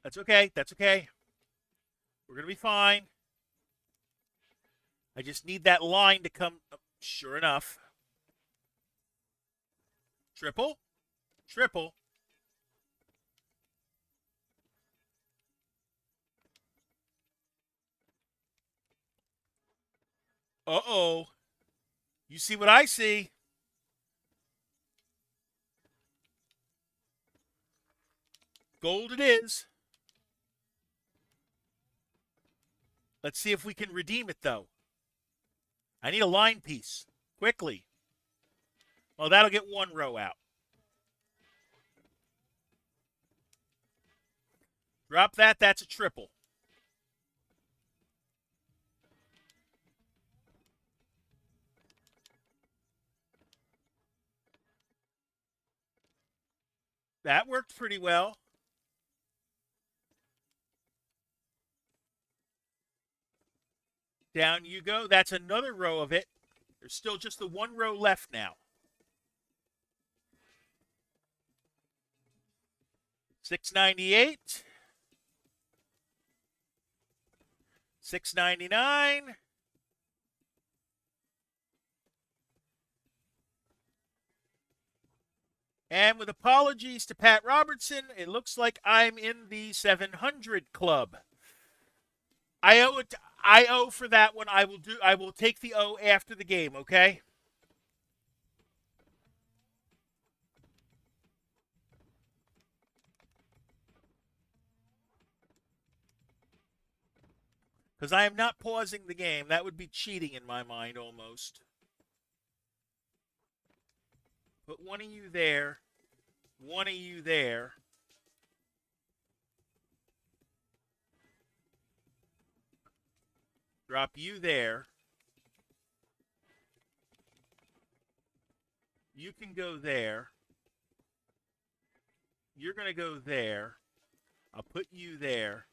That's okay. That's okay. We're going to be fine. I just need that line to come. Sure enough. Triple. Triple. Uh-oh. You see what I see? Gold it is. Let's see if we can redeem it, though. I need a line piece. Quickly. Well, that'll get one row out. Drop that. That's a triple. That worked pretty well. Down you go. That's another row of it. There's still just the one row left now. 698. 699. And with apologies to Pat Robertson, it looks like I'm in the 700 club. I owe for that one. I will take the O after the game, okay? Because I am not pausing the game. That would be cheating in my mind almost. Put one of you there. One of you there. Drop you there. You can go there. You're going to go there. I'll put you there.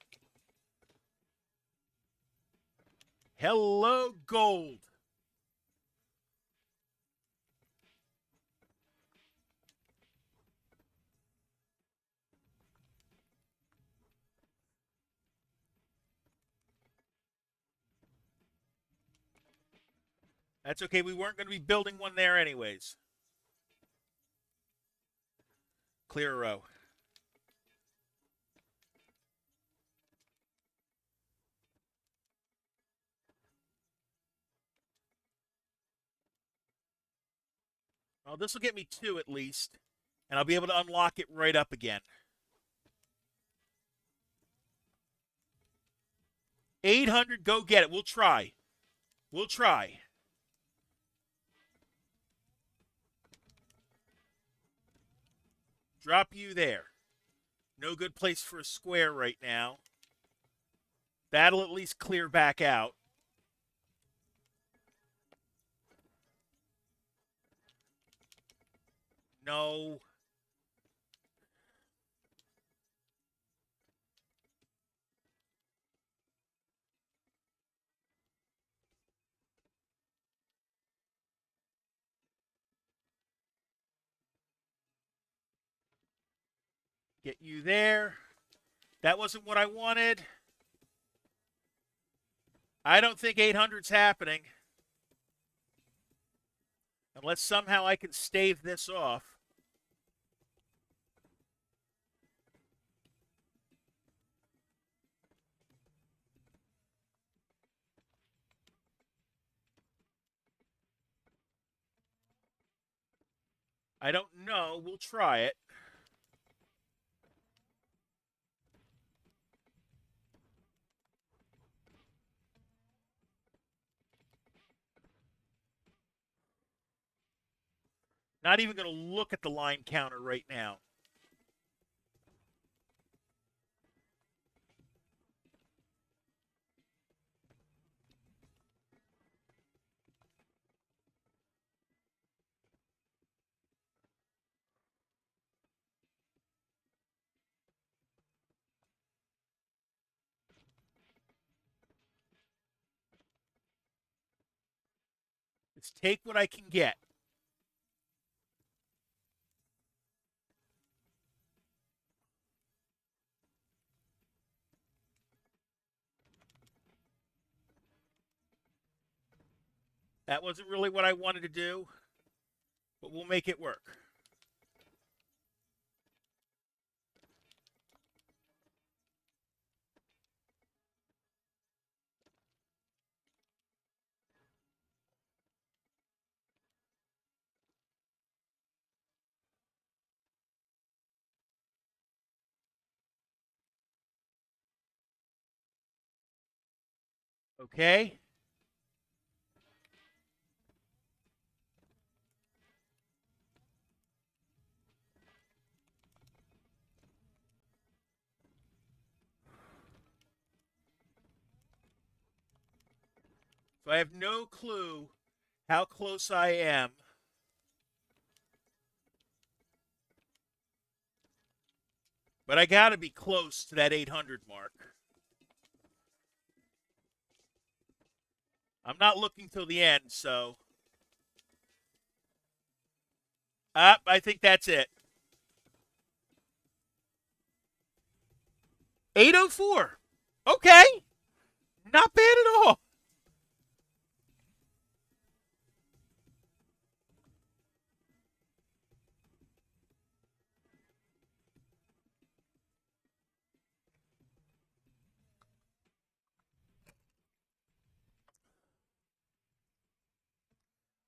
Hello, gold. That's okay. We weren't going to be building one there anyways. Clear a row. Well, this will get me 2 at least, and I'll be able to unlock it right up again. 800, go get it. We'll try. We'll try. Drop you there. No good place for a square right now. That'll at least clear back out. No. Get you there. That wasn't what I wanted. I don't think 800's happening. Unless somehow I can stave this off. I don't know. We'll try it. Not even going to look at the line counter right now. Let's take what I can get. That wasn't really what I wanted to do, but we'll make it work. Okay? So I have no clue how close I am. But I got to be close to that 800 mark. I'm not looking till the end, so. I think that's it. 804. Okay. Not bad at all.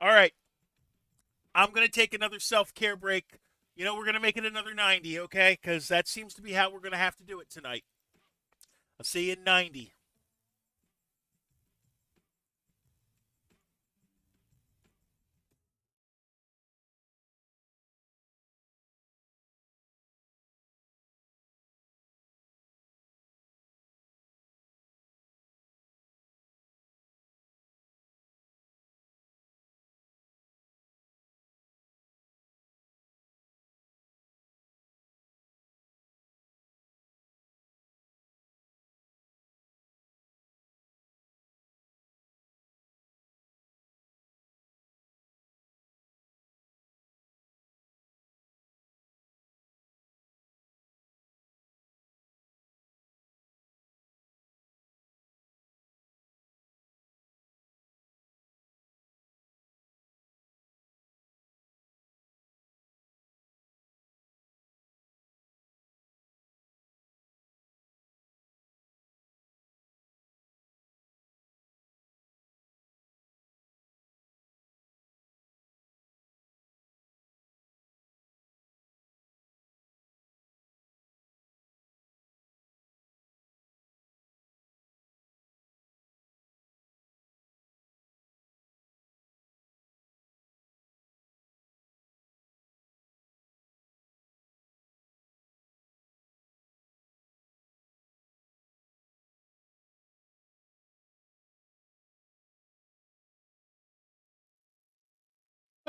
All right. I'm going to take another self-care break. You know, we're going to make it another 90, okay? Because that seems to be how we're going to have to do it tonight. I'll see you in 90.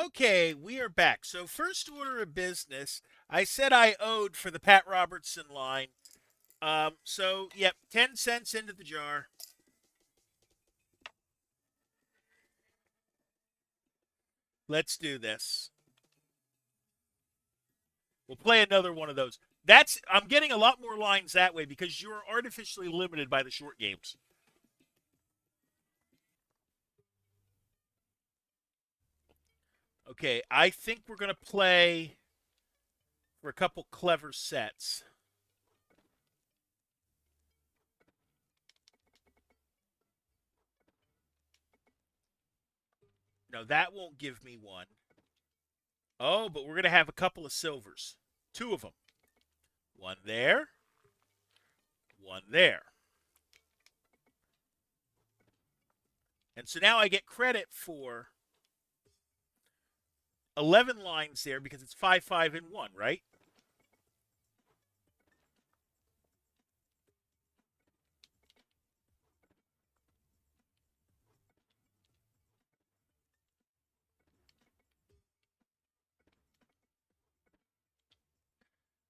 Okay, we are back. So, first order of business, I said I owed for the Pat Robertson line. Yep, 10 cents into the jar. Let's do this. We'll play another one of those. I'm getting a lot more lines that way because you're artificially limited by the short games. Okay, I think we're going to play for a couple clever sets. No, that won't give me one. Oh, but we're going to have a couple of silvers. Two of them. One there. One there. And so now I get credit for 11 lines there because it's 5, 5, and 1, right?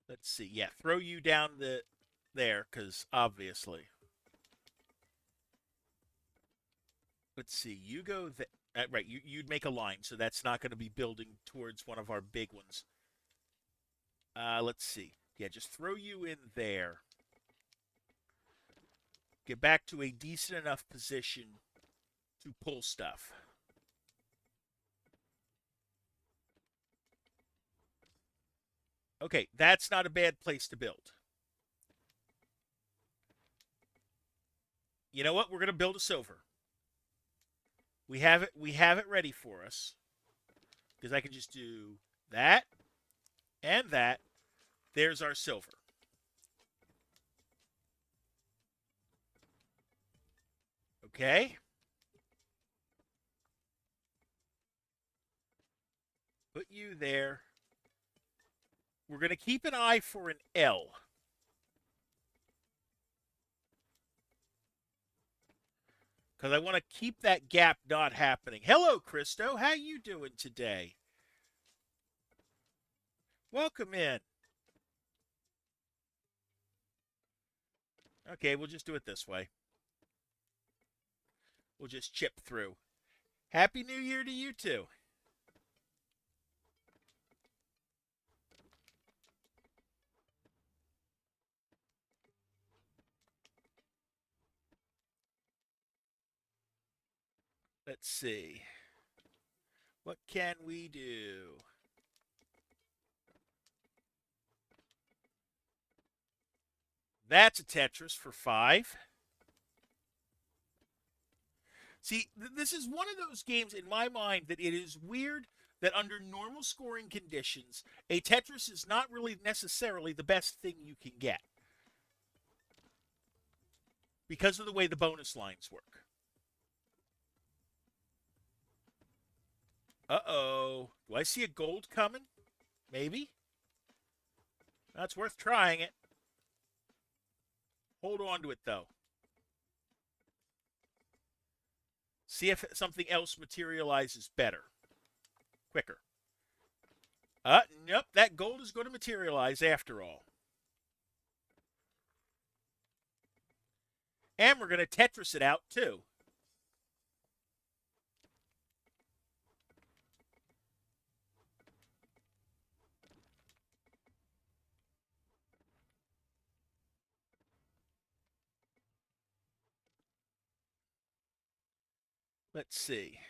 Let's see. Yeah, throw you down there because obviously. Let's see. You go right. You'd make a line, so that's not going to be building towards one of our big ones. Let's see. Yeah, just throw you in there. Get back to a decent enough position to pull stuff. Okay, that's not a bad place to build. You know what? We're going to build a silver. We have it ready for us. Because I can just do that and that. There's our silver. Okay. Put you there. We're going to keep an eye for an L. Because I want to keep that gap not happening. Hello, Christo. How you doing today? Welcome in. Okay, we'll just do it this way. We'll just chip through. Happy New Year to you too. Let's see. What can we do? That's a Tetris for 5. See, this is one of those games in my mind that it is weird that under normal scoring conditions, a Tetris is not really necessarily the best thing you can get because of the way the bonus lines work. Uh-oh. Do I see a gold coming? Maybe. That's worth trying it. Hold on to it, though. See if something else materializes better. Quicker. Nope. That gold is going to materialize after all. And we're going to Tetris it out, too. Let's see.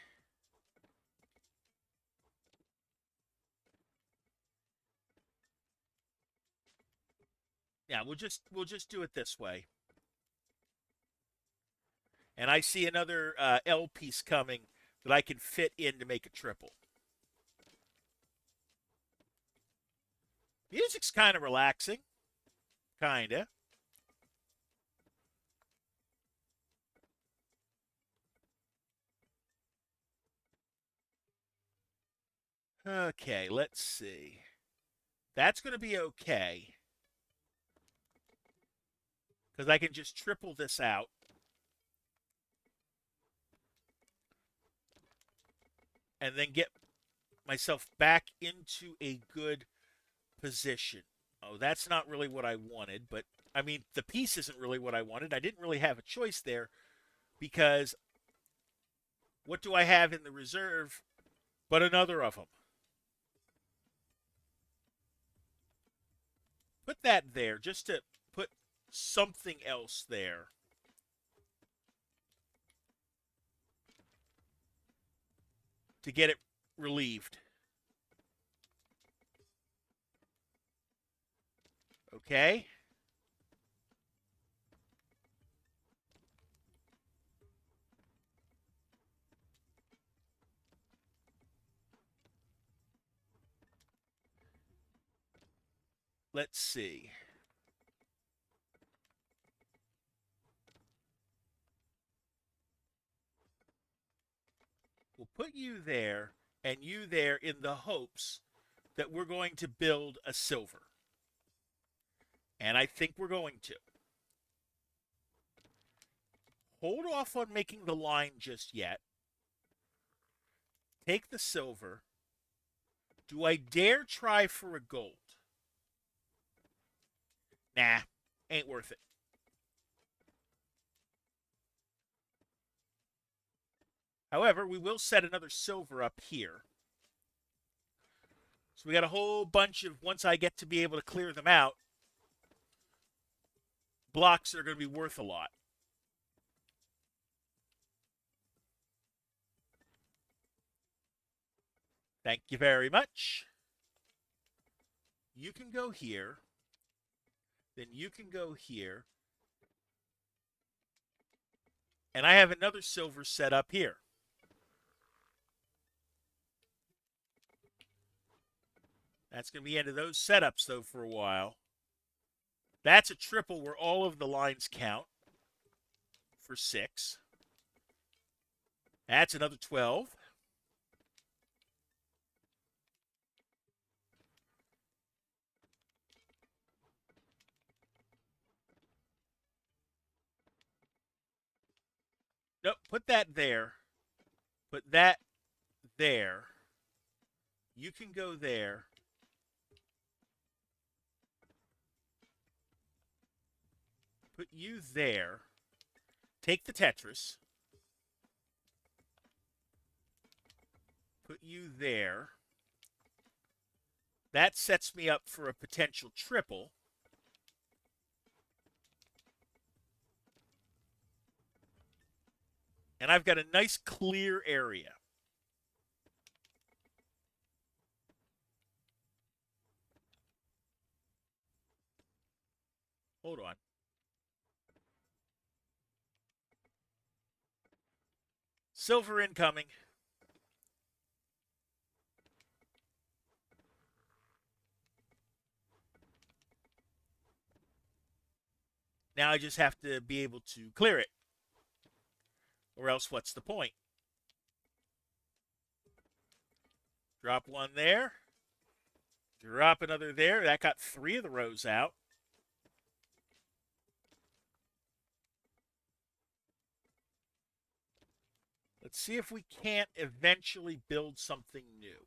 Yeah, we'll just do it this way. And I see another L piece coming that I can fit in to make a triple. Music's kind of relaxing. Kinda. Okay, let's see. That's going to be okay. Because I can just triple this out. And then get myself back into a good position. Oh, that's not really what I wanted, but I mean, the piece isn't really what I wanted. I didn't really have a choice there because what do I have in the reserve but another of them? Put that there just to put something else there. To get it relieved. Okay. Let's see. We'll put you there and you there in the hopes that we're going to build a silver. And I think we're going to. Hold off on making the line just yet. Take the silver. Do I dare try for a gold? Nah, ain't worth it. However, we will set another silver up here. So we got a whole bunch of, once I get to be able to clear them out, blocks that are going to be worth a lot. Thank you very much. You can go here. Then you can go here. And I have another silver set up here. That's going to be the end of those setups, though, for a while. That's a triple where all of the lines count for 6. That's another 12. Nope, put that there. Put that there. You can go there. Put you there. Take the Tetris. Put you there. That sets me up for a potential triple. And I've got a nice clear area. Hold on. Silver incoming. Now I just have to be able to clear it. Or else what's the point? Drop one there. Drop another there. That got 3 of the rows out. Let's see if we can't eventually build something new.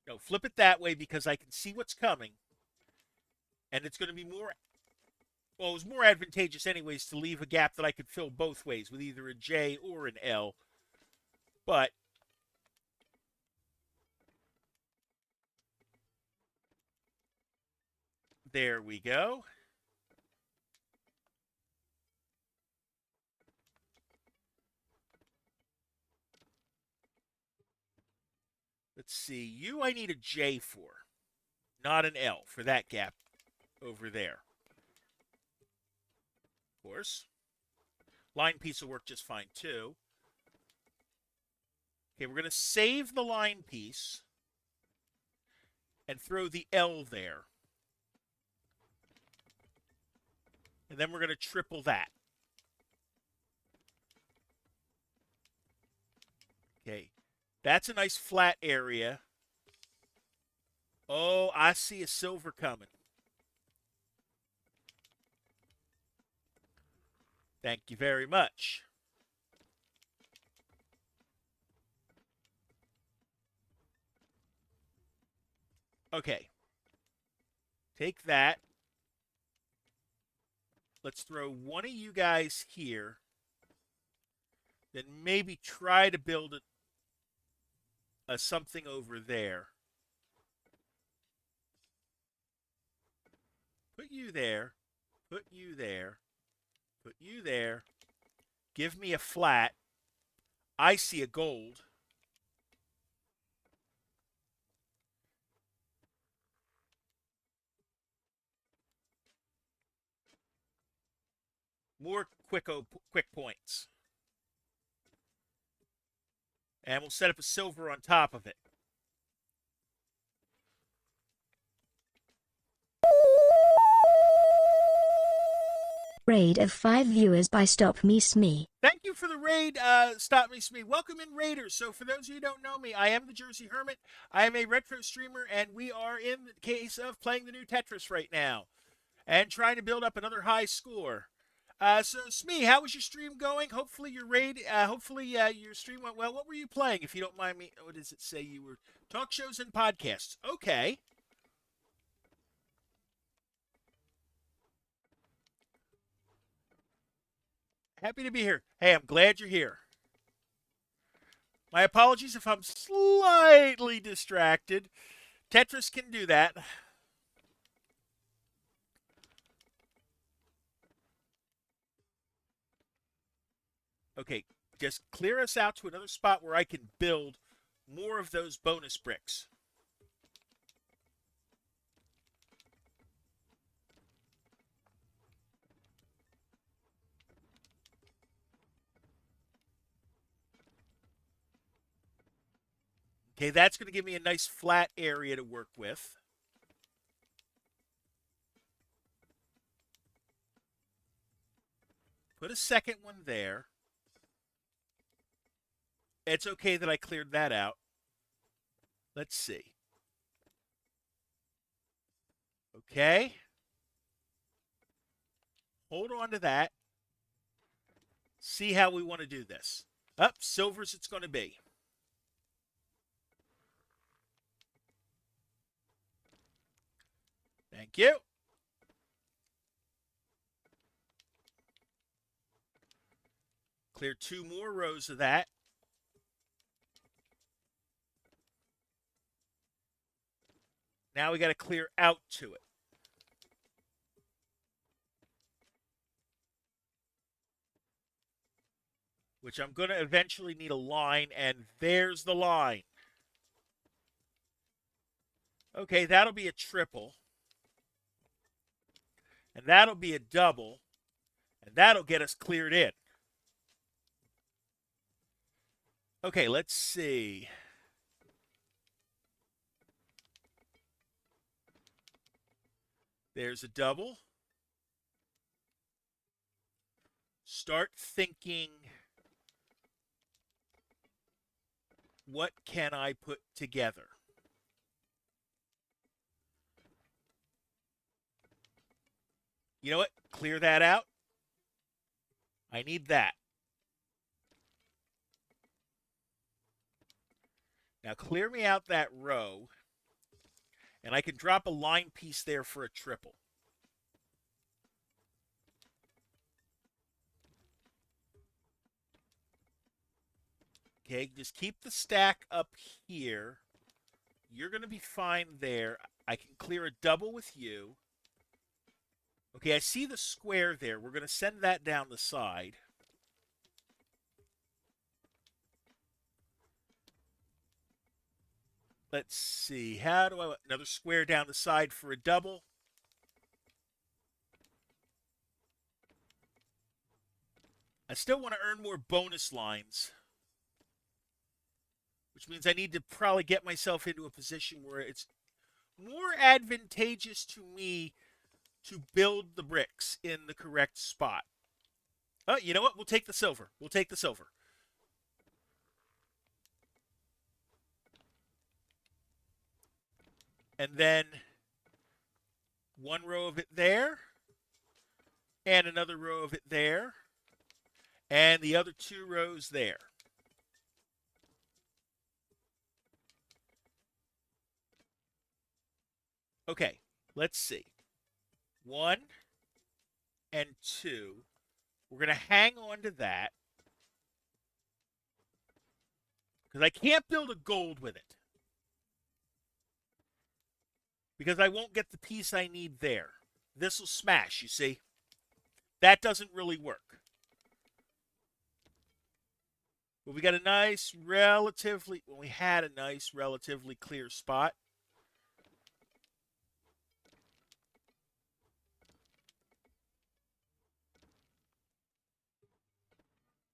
No, flip it that way because I can see what's coming. And it's going to be more... Well, it was more advantageous anyways to leave a gap that I could fill both ways with either a J or an L. But there we go. Let's see. You I need a J for, not an L for that gap over there. Of course. Line piece will work just fine too. Okay, we're going to save the line piece and throw the L there. And then we're going to triple that. Okay, that's a nice flat area. Oh, I see a silver coming. Thank you very much. Okay. Take that. Let's throw one of you guys here. Then maybe try to build a something over there. Put you there. Put you there. Put you there. Give me a flat. I see a gold. More quick points. And we'll set up a silver on top of it. Raid of 5 viewers by Stop Me Smee. Thank you for the raid, Stop Me Smee. Welcome in, Raiders. So for those of you who don't know me, I am the Jersey Hermit. I am a retro streamer, and we are in the case of playing the new Tetris right now and trying to build up another high score. So, Smee, how was your stream going? Hopefully your raid, your stream went well. What were you playing, if you don't mind me? What does it say you were? Talk shows and podcasts. Okay. Happy to be here. Hey, I'm glad you're here. My apologies if I'm slightly distracted. Tetris can do that. Okay, just clear us out to another spot where I can build more of those bonus bricks. Okay, that's going to give me a nice flat area to work with. Put a second one there. It's okay that I cleared that out. Let's see. Okay. Hold on to that. See how we want to do this. Up, silvers it's going to be. Thank you. Clear 2 more rows of that. Now we got to clear out to it. Which I'm going to eventually need a line, and there's the line. Okay, that'll be a triple. And that'll be a double. And that'll get us cleared in. Okay, let's see. There's a double. Start thinking, what can I put together? You know what? Clear that out. I need that. Now clear me out that row, and I can drop a line piece there for a triple. Okay, just keep the stack up here. You're going to be fine there. I can clear a double with you. Okay, I see the square there. We're going to send that down the side. Let's see. How do I... Another square down the side for a double. I still want to earn more bonus lines. Which means I need to probably get myself into a position where it's more advantageous to me to build the bricks in the correct spot. Oh, you know what? We'll take the silver. We'll take the silver. And then one row of it there. And another row of it there. And the other 2 rows there. Okay, let's see. 1 and 2. We're going to hang on to that because I can't build a gold with it because I won't get the piece I need there. This will smash, you see? That doesn't really work. But we got a nice, relatively, well, we had a nice, relatively clear spot.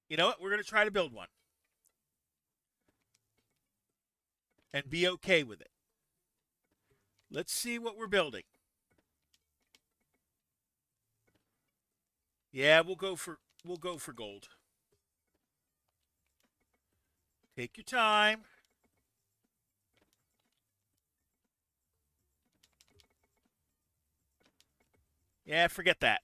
You know what? We're going to try to build one and be okay with it. Let's see what we're building. Yeah, we'll go for gold. Take your time. Yeah, forget that.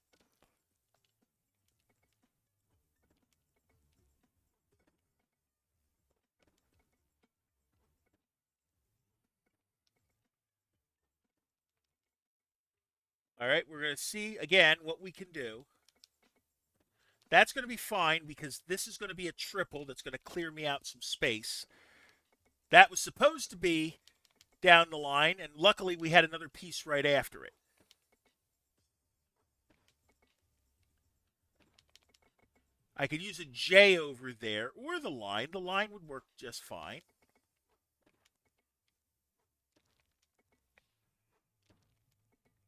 All right, we're going to see again what we can do. That's going to be fine because this is going to be a triple that's going to clear me out some space. That was supposed to be down the line, and luckily we had another piece right after it. I could use a J over there or the line. The line would work just fine.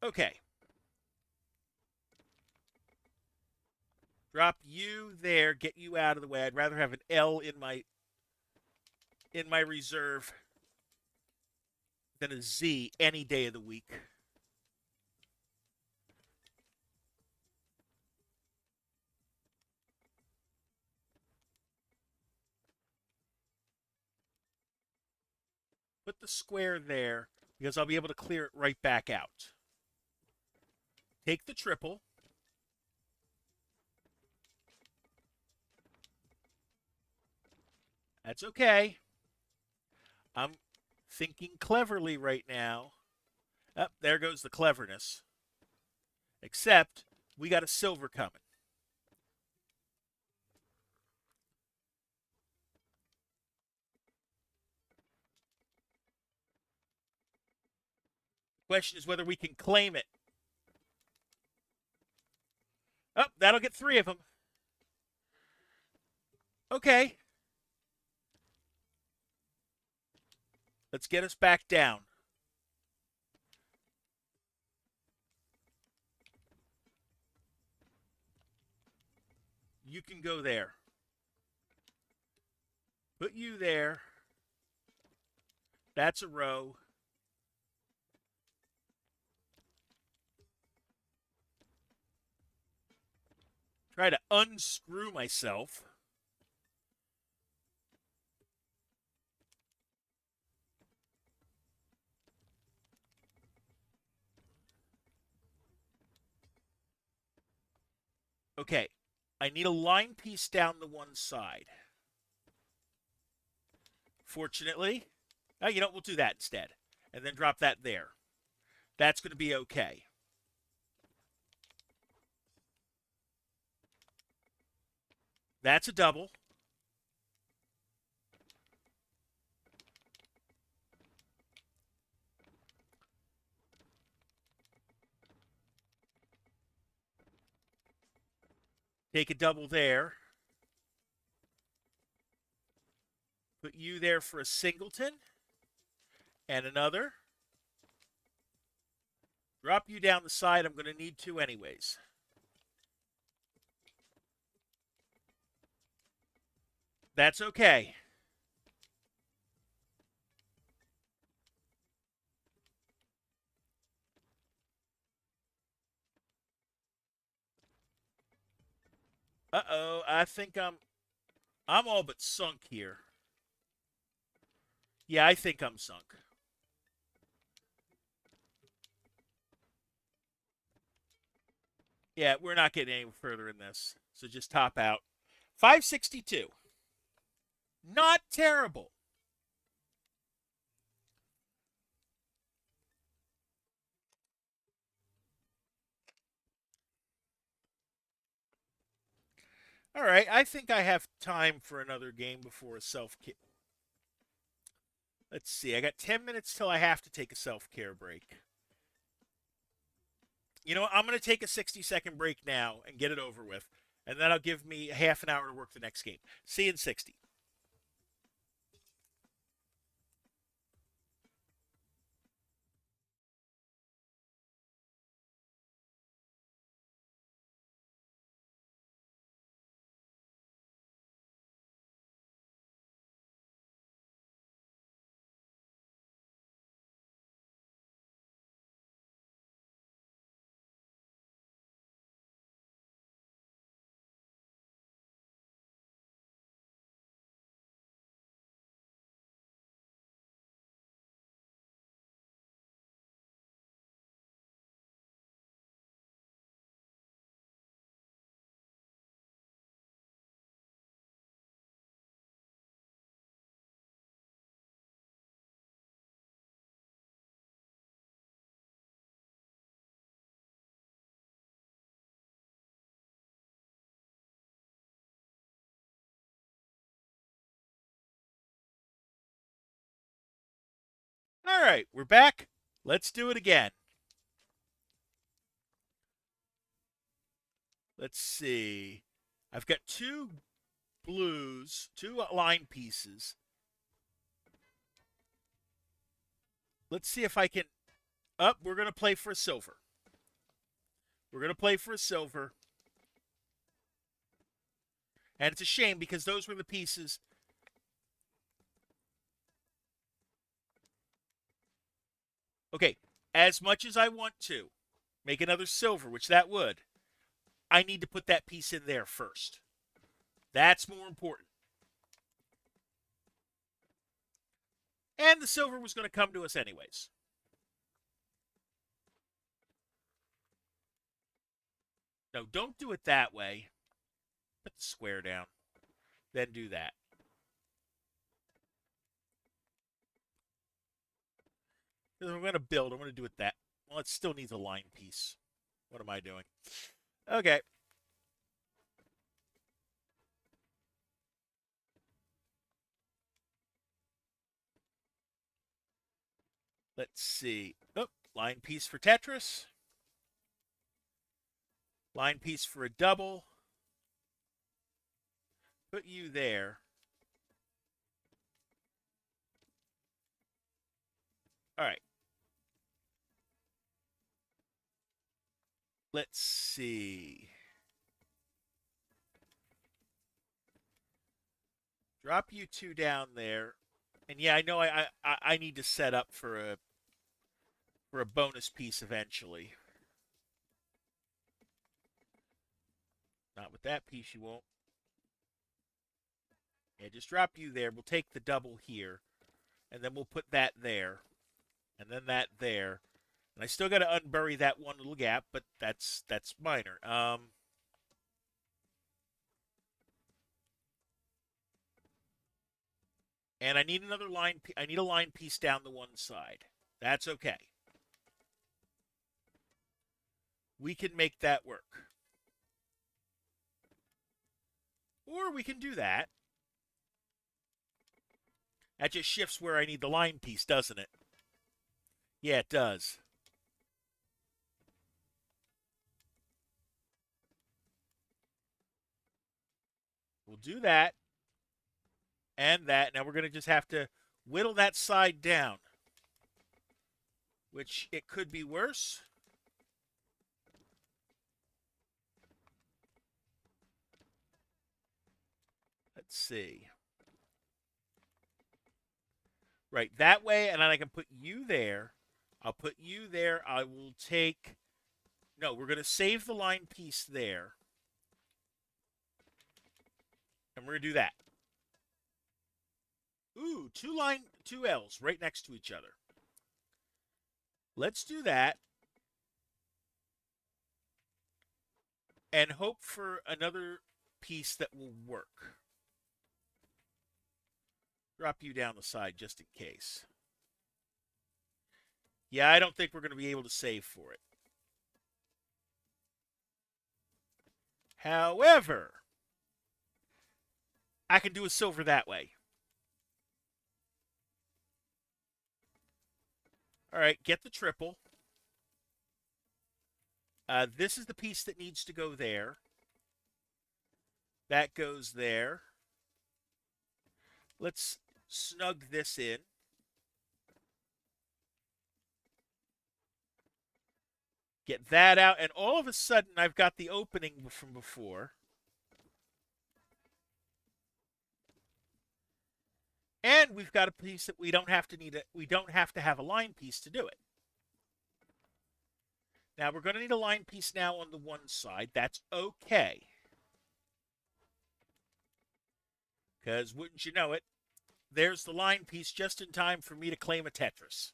Okay. Drop you there, get you out of the way. I'd rather have an L in my reserve than a Z any day of the week. Put the square there because I'll be able to clear it right back out. Take the triple. That's okay. I'm thinking cleverly right now. Oh, there goes the cleverness. Except we got a silver coming. Question is whether we can claim it. Oh, that'll get 3 of them. Okay. Let's get us back down. You can go there. Put you there. That's a row. Try to unscrew myself. Okay. I need a line piece down the one side. Fortunately, you know, we'll do that instead. And then drop that there. That's going to be okay. That's a double. Take a double there. Put you there for a singleton. And another. Drop you down the side. I'm going to need 2 anyways. That's okay. Uh-oh, I think I'm all but sunk here. Yeah, I think I'm sunk. Yeah, we're not getting any further in this. So just top out. 562. Not terrible. All right, I think I have time for another game before a self-care. Let's see. I got 10 minutes till I have to take a self-care break. You know what? I'm going to take a 60-second break now and get it over with. And that'll give me half an hour to work the next game. See you in 60. All right, we're back. Let's do it again. Let's see. I've got two blues, two line pieces. Let's see if I can. Up, we're going to play for a silver. We're going to play for a silver. And it's a shame because those were the pieces. Okay, as much as I want to make another silver, which that would, I need to put that piece in there first. That's more important. And the silver was going to come to us anyways. No, don't do it that way. Put the square down. Then do that. If I'm going to build, I'm going to do it that. Well, it still needs a line piece. What am I doing? Okay. Let's see. Oh, line piece for Tetris. Line piece for a double. Put you there. All right. Let's see. Drop you two down there. And yeah, I know I need to set up for a bonus piece eventually. Not with that piece, you won't. Yeah, just drop you there. We'll take the double here, and then we'll put that there, and then that there. And I still got to unbury that one little gap, but that's minor. And I need another line. I need a line piece down the one side. That's okay. We can make that work. Or we can do that. That just shifts where I need the line piece, doesn't it? Yeah, it does. We'll do that and that. Now we're going to just have to whittle that side down, which it could be worse. Let's see. Right, that way, and then I can put you there. I'll put you there. I will take... No, we're going to save the line piece there. And we're going to do that. Ooh, two L's right next to each other. Let's do that. And hope for another piece that will work. Drop you down the side just in case. Yeah, I don't think we're going to be able to save for it. However, I can do a silver that way. All right, get the triple. This is the piece that needs to go there. That goes there. Let's snug this in. Get that out, and all of a sudden I've got the opening from before. And we've got a piece that we don't have to have a line piece to do it. Now we're going to need a line piece now on the one side. That's okay. Because wouldn't you know it, there's the line piece just in time for me to claim a Tetris.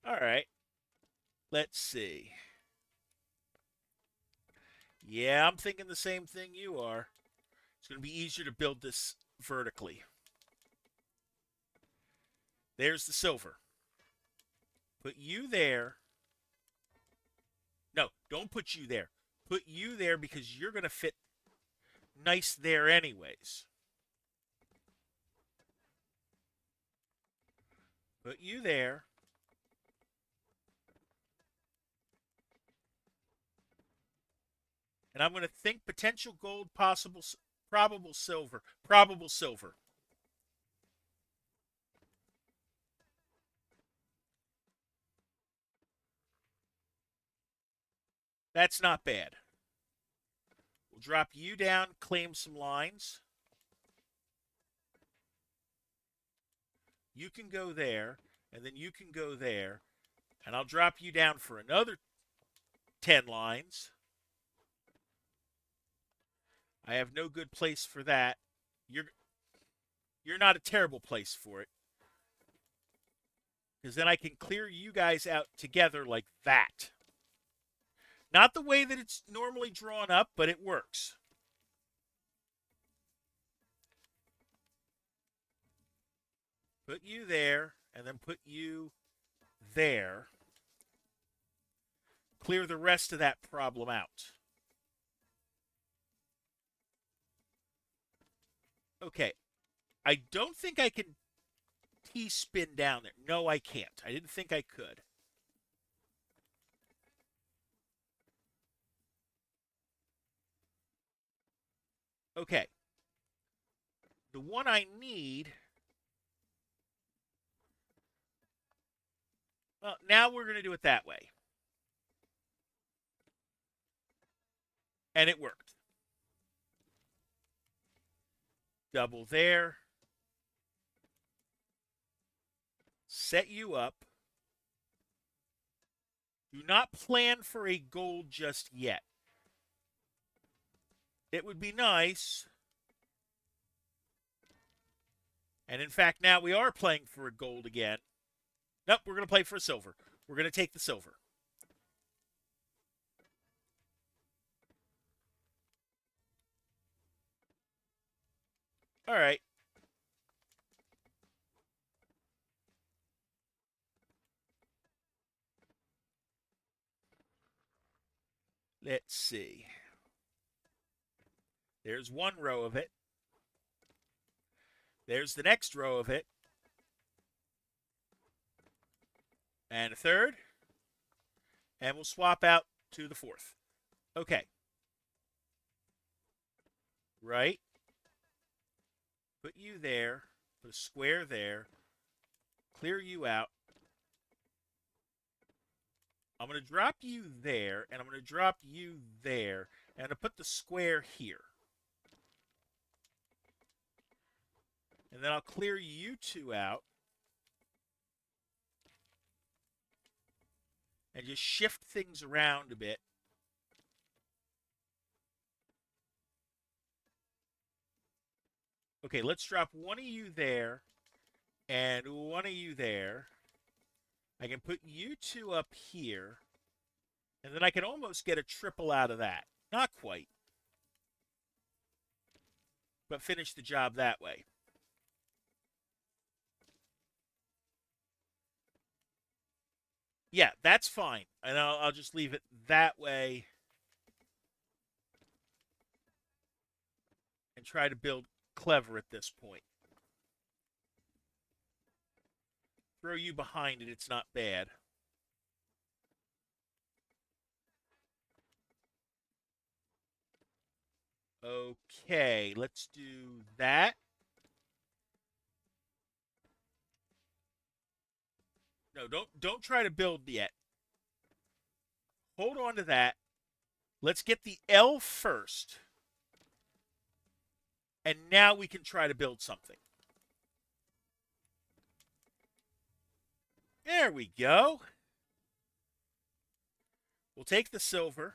All right. Let's see. Yeah, I'm thinking the same thing you are. It's going to be easier to build this vertically. There's the silver. Put you there. No, don't put you there. Put you there because you're going to fit nice there anyways. Put you there. And I'm going to think potential gold, possible, probable silver. Probable silver. That's not bad. We'll drop you down, claim some lines. You can go there, and then you can go there. And I'll drop you down for another 10 lines. I have no good place for that. You're not a terrible place for it. Because then I can clear you guys out together like that. Not the way that it's normally drawn up, but it works. Put you there, and then put you there. Clear the rest of that problem out. Okay. I don't think I can T-spin down there. No, I can't. I didn't think I could. Okay. The one I need... Well, now we're going to do it that way. And it worked. Double there. Set you up. Do not plan for a gold just yet. It would be nice. And in fact, now we are playing for a gold again. Nope, we're going to play for a silver. We're going to take the silver. All right. Let's see. There's one row of it. There's the next row of it. And a third. And we'll swap out to the fourth. Okay. Right. Put you there. Put a square there. Clear you out. I'm going to drop you there, and I'm going to drop you there, and I'm going to put the square here. And then I'll clear you two out. And just shift things around a bit. Okay, let's drop one of you there and one of you there. I can put you two up here. And then I can almost get a triple out of that. Not quite. But finish the job that way. Yeah, that's fine. And I'll just leave it that way. try to build clever at this point. Throw you behind it, it's not bad. Okay, let's do that. No, don't try to build yet. Hold on to that. Let's get the L first. And now we can try to build something. There we go. We'll take the silver.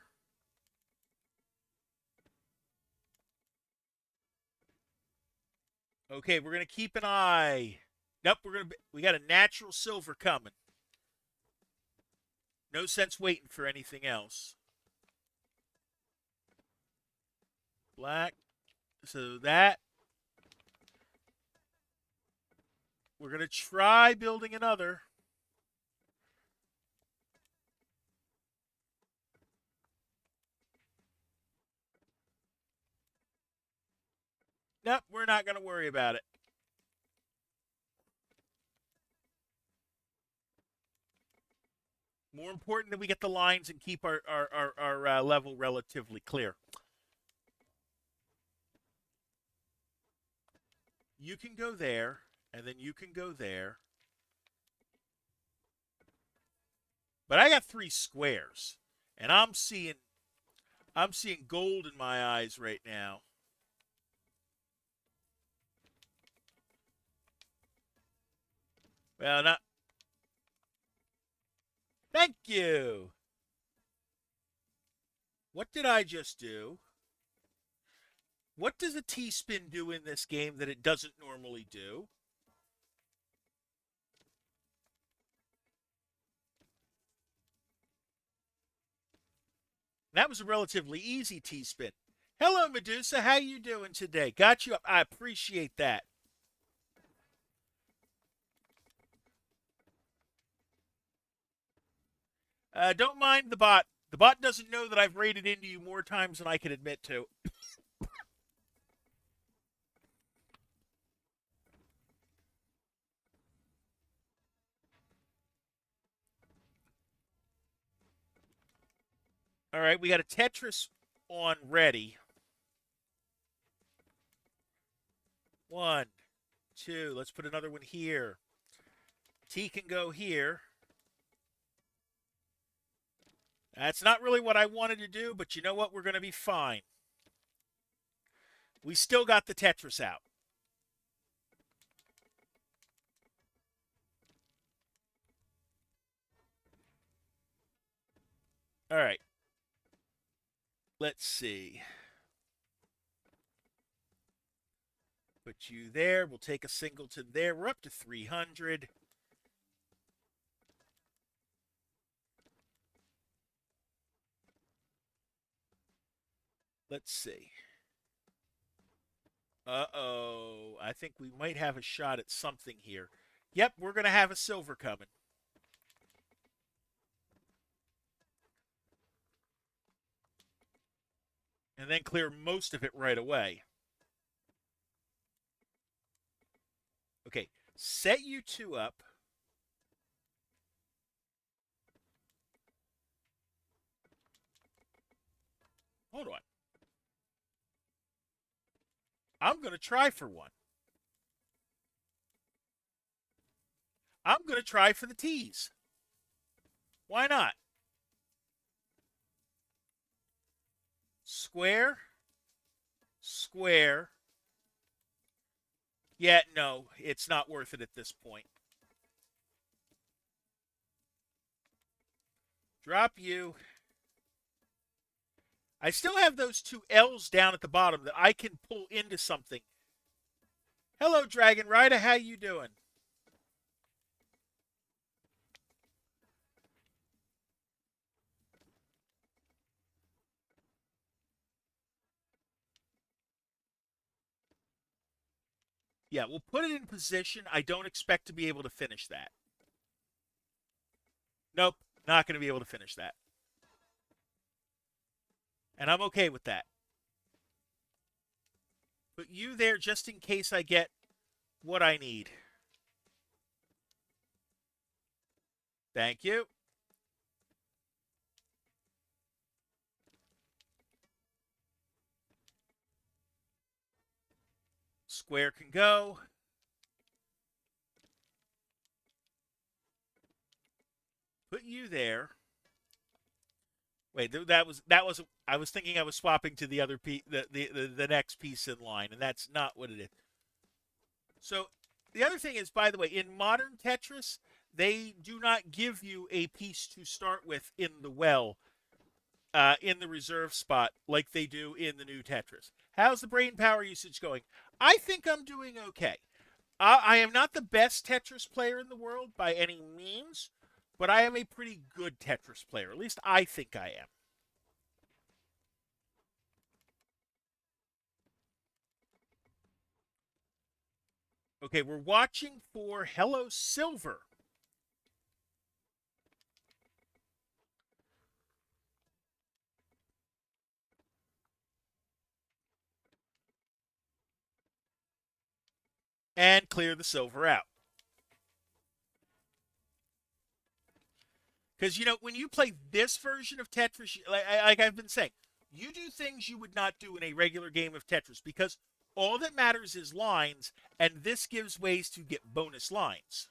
Okay, we're going to keep an eye. Nope, we got a natural silver coming. No sense waiting for anything else. Black. So that. We're going to try building another. Nope, we're not going to worry about it. More important that we get the lines and keep our level relatively clear. You can go there, and then you can go there. But I got 3 squares, and I'm seeing gold in my eyes right now. Well, not. Thank you. What did I just do? What does a T-spin do in this game that it doesn't normally do? That was a relatively easy T-spin. Hello, Medusa. How you doing today? Got you up. I appreciate that. Don't mind the bot. The bot doesn't know that I've raided into you more times than I can admit to. All right, we got a Tetris on ready. 1, 2. Let's put another one here. T can go here. That's not really what I wanted to do, but you know what? We're going to be fine. We still got the Tetris out. All right. Let's see. Put you there. We'll take a singleton there. We're up to 300. Let's see. Uh-oh. I think we might have a shot at something here. Yep, we're going to have a silver coming. And then clear most of it right away. Okay, set you 2 up. Hold on. I'm going to try for one. I'm going to try for the T's. Why not? Square. Square. Yeah, no, it's not worth it at this point. Drop you. I still have those 2 L's down at the bottom that I can pull into something. Hello, Dragon Rider. How you doing? Yeah, we'll put it in position. I don't expect to be able to finish that. Nope, not going to be able to finish that. And I'm okay with that. Put you there just in case I get what I need. Thank you. Square can go. Put you there. Wait, that was I was thinking I was swapping to the other piece, the next piece in line, and that's not what it is. So the other thing is, by the way, in modern Tetris, they do not give you a piece to start with in the well, in the reserve spot like they do in the new Tetris. How's the brain power usage going? I think I'm doing okay. I am not the best Tetris player in the world by any means, but I am a pretty good Tetris player. At least I think I am. Okay, we're watching for Hello Silver. And clear the silver out. Because, when you play this version of Tetris, like I've been saying, you do things you would not do in a regular game of Tetris because all that matters is lines, and this gives ways to get bonus lines.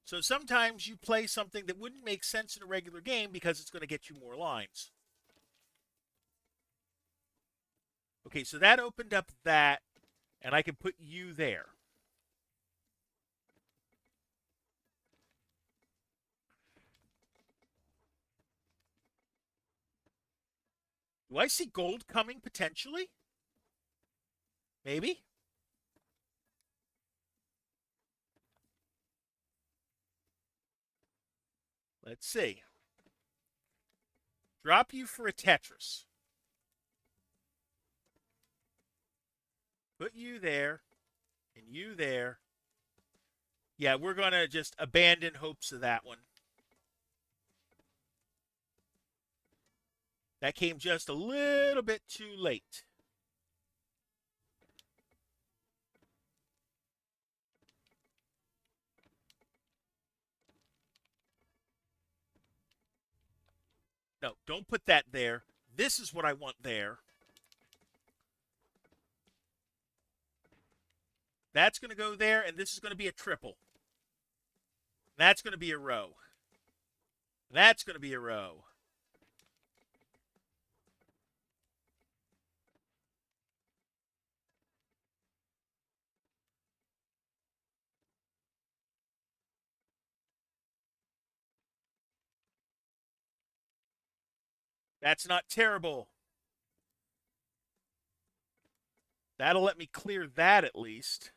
So sometimes you play something that wouldn't make sense in a regular game because it's going to get you more lines. Okay, so that opened up that, and I can put you there. Do I see gold coming potentially? Maybe. Let's see. Drop you for a Tetris. Put you there, and you there. Yeah, we're going to just abandon hopes of that one. That came just a little bit too late. No, don't put that there. This is what I want there. That's going to go there, and this is going to be a triple. That's going to be a row. That's going to be a row. That's not terrible. That'll let me clear that at least.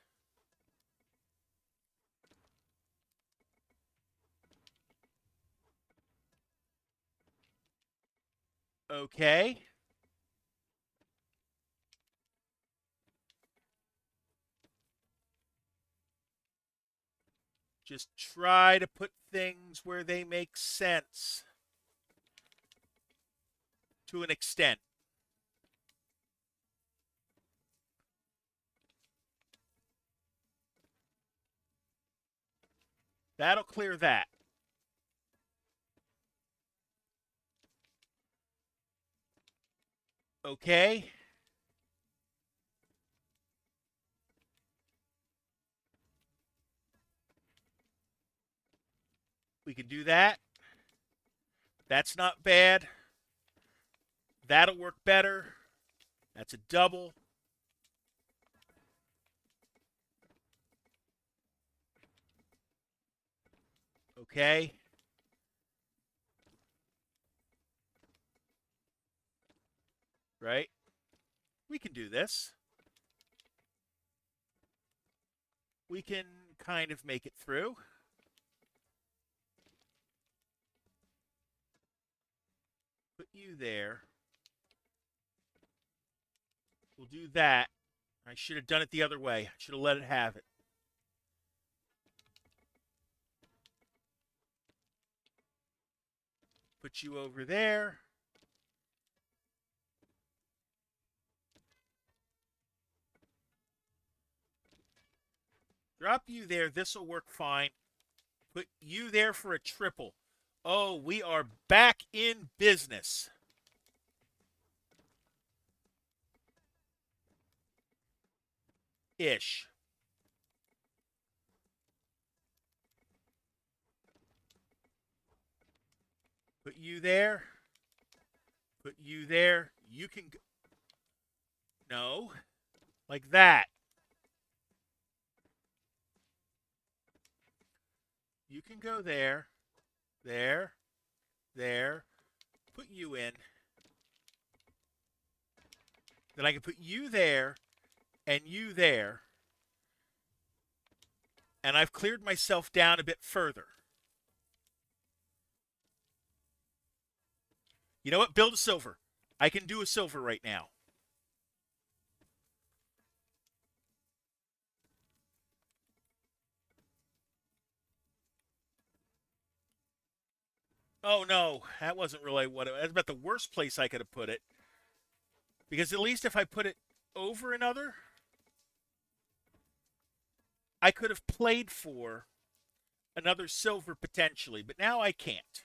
Okay. Just try to put things where they make sense to an extent. That'll clear that. Okay. We can do that. That's not bad. That'll work better. That's a double. Okay. Right? We can do this. We can kind of make it through. Put you there. We'll do that. I should have done it the other way. I should have let it have it. Put you over there. Drop you there. This will work fine. Put you there for a triple. Oh, we are back in business. Ish. Put you there. Put you there. You can go. No. Like that. You can go there. There. There. Put you in. Then I can put you there and you there. And I've cleared myself down a bit further. You know what? Build a silver. I can do a silver right now. Oh, no. That wasn't really what it was. That's about the worst place I could have put it. Because at least if I put it over another, I could have played for another silver potentially. But now I can't.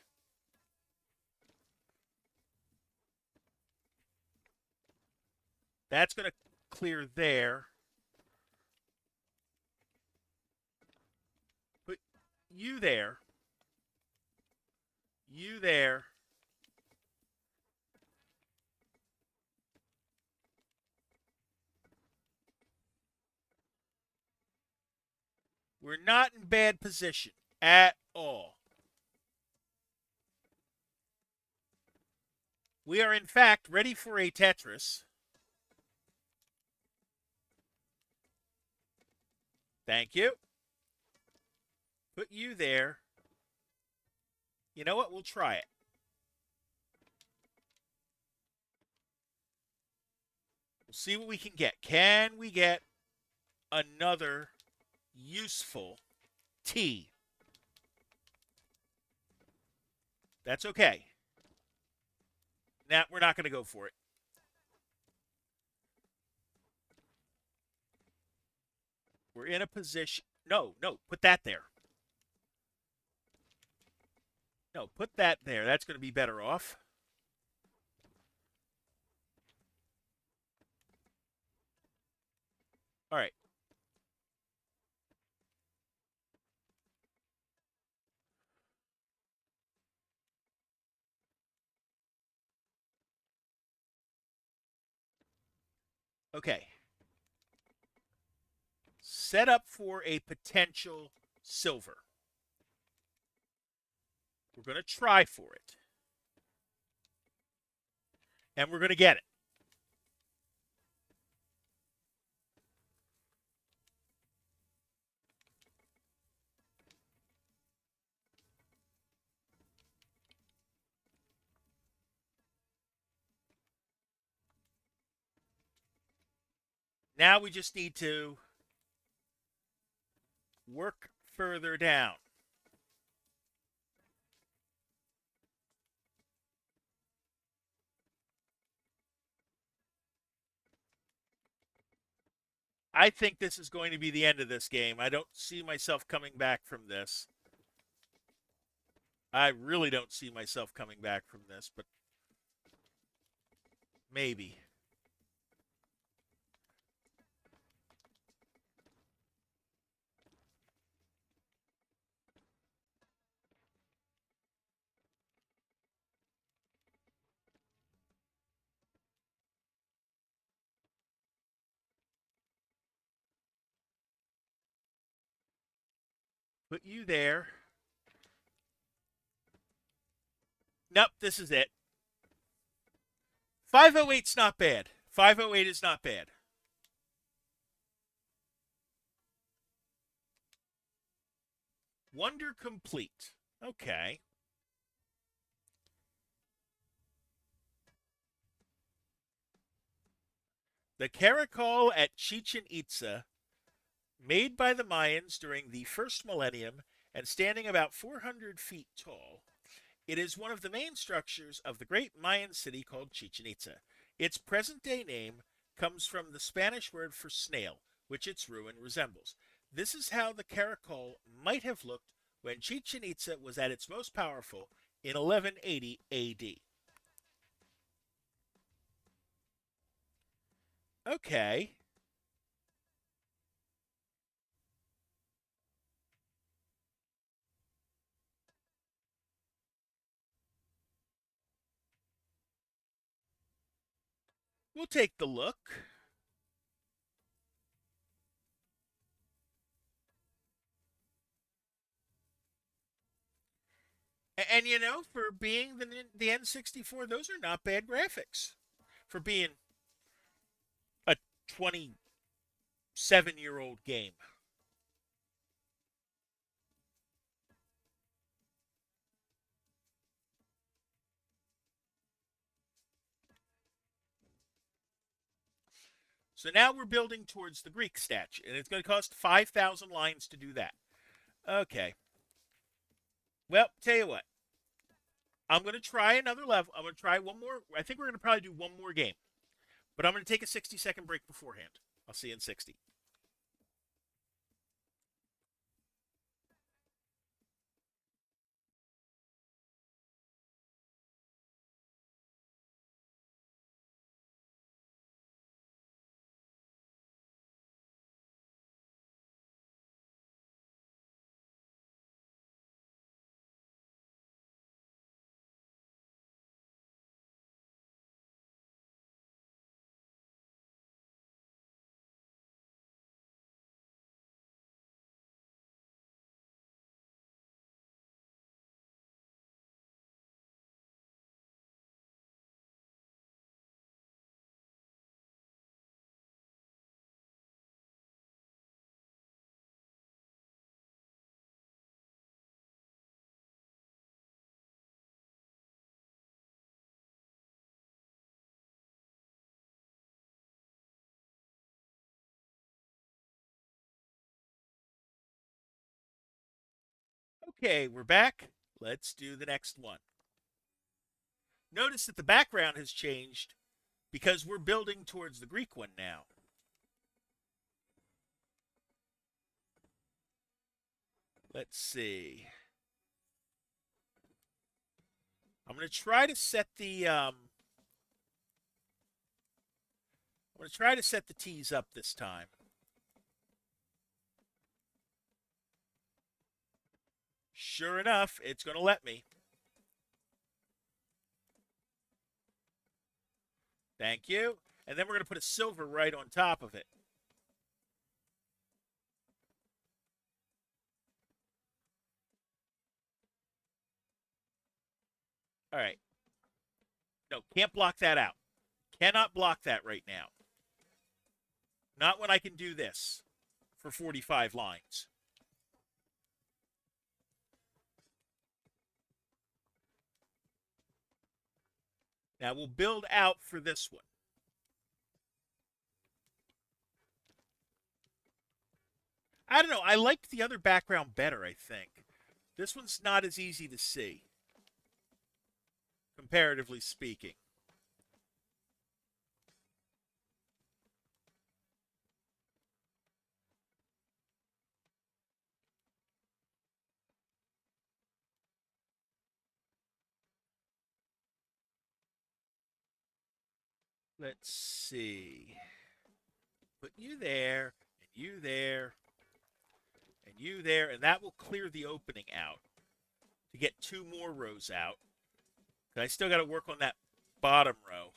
That's going to clear there. Put you there. You there. We're not in bad position at all. We are, in fact, ready for a Tetris. Thank you. Put you there. You know what? We'll try it. We'll see what we can get. Can we get another useful T? That's okay. Now, we're not going to go for it. We're in a position. No, put that there. No, put that there. That's going to be better off. All right. Okay. Set up for a potential silver. We're going to try for it. And we're going to get it. Now we just need to work further down. I think this is going to be the end of this game. I don't see myself coming back from this. I really don't see myself coming back from this, but maybe. Put you there. Nope, this is it. 508's not bad. 508 is not bad. Wonder complete. Okay. The caracol at Chichen Itza, made by the Mayans during the first millennium and standing about 400 feet tall, It is one of the main structures of the great Mayan city called Chichen Itza. Its present day name comes from the Spanish word for snail, which its ruin resembles. This is how the caracol might have looked when Chichen Itza was at its most powerful in 1180 AD. Okay. We'll take the look. And you know, for being the N64, those are not bad graphics. For being a 27-year-old game. So now we're building towards the Greek statue, and it's going to cost 5,000 lines to do that. Okay. Well, tell you what. I'm going to try another level. I'm going to try one more. I think we're going to probably do one more game. But I'm going to take a 60-second break beforehand. I'll see you in 60. Okay, we're back. Let's do the next one. Notice that the background has changed because we're building towards the Greek one now. Let's see. I'm going to try to set the I'm going to try to set the T's up this time. Sure enough, it's going to let me. Thank you. And then we're going to put a silver right on top of it. All right. No, can't block that out. Cannot block that right now. Not when I can do this for 45 lines. Now we'll build out for this one. I don't know. I liked the other background better, I think. This one's not as easy to see, comparatively speaking. Let's see. Put you there, and you there, and you there, and that will clear the opening out to get two more rows out. I still got to work on that bottom row.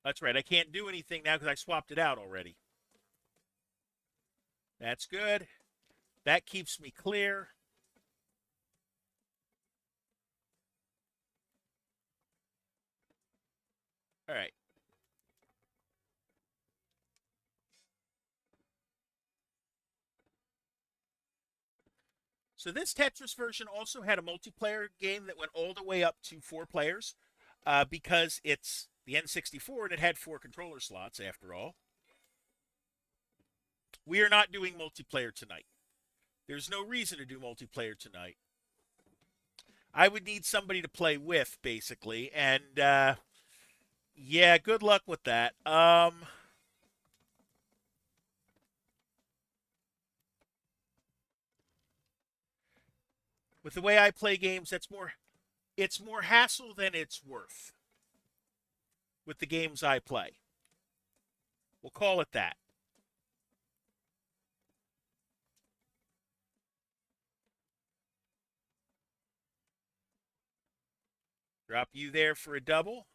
That's right. I can't do anything now because I swapped it out already. That's good. That keeps me clear. All right. So this Tetris version also had a multiplayer game that went all the way up to 4 players because it's the N64 and it had 4 controller slots after all. We are not doing multiplayer tonight. There's no reason to do multiplayer tonight. I would need somebody to play with, basically, and yeah, good luck with that. With the way I play games, it's more hassle than it's worth with the games I play. We'll call it that. Drop you there for a double.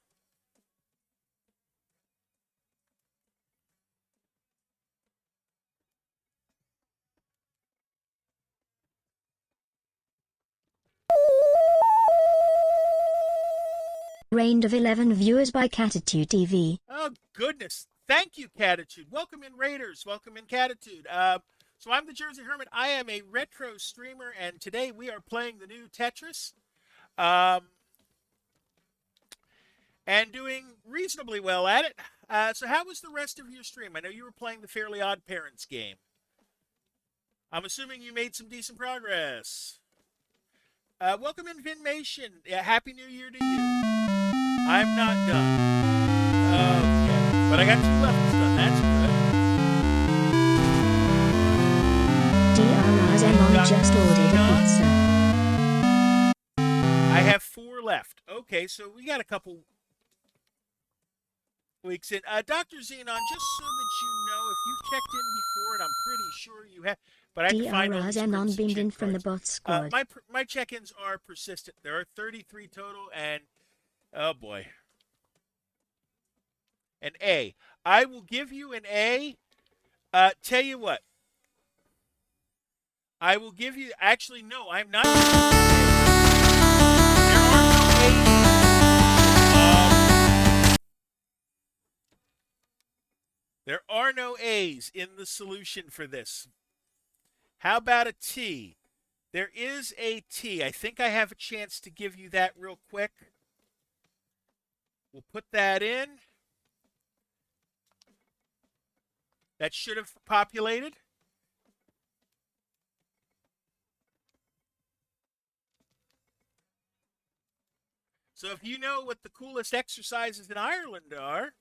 Reigned of 11 viewers by Catitude TV. Oh, goodness. Thank you, Catitude. Welcome in, Raiders. Welcome in, Catitude. So I'm the Jersey Hermit. I am a retro streamer, and today we are playing the new Tetris. And doing reasonably well at it. So how was the rest of your stream? I know you were playing the Fairly Odd Parents game. I'm assuming you made some decent progress. Welcome in, Vinmation. Yeah, Happy New Year to you. I'm not done. Okay. But I got 2 levels done. That's DRR's Emon just ordered a pizza. I have 4 left. Okay, so we got a couple weeks in. Dr. Xenon, just so that you know, if you've checked in before, and I'm pretty sure you have, but I have to find all these Emon crimson beamed in check from the cards. bot squad. My check-ins are persistent. There are 33 total, and oh boy, an A. I will give you an A. Tell you what, I will give you. Actually, no, I'm not. There are no A's in the solution for this. How about a T? There is a T. I think I have a chance to give you that real quick. We'll put that in. That should have populated. So if you know what the coolest exercises in Ireland are,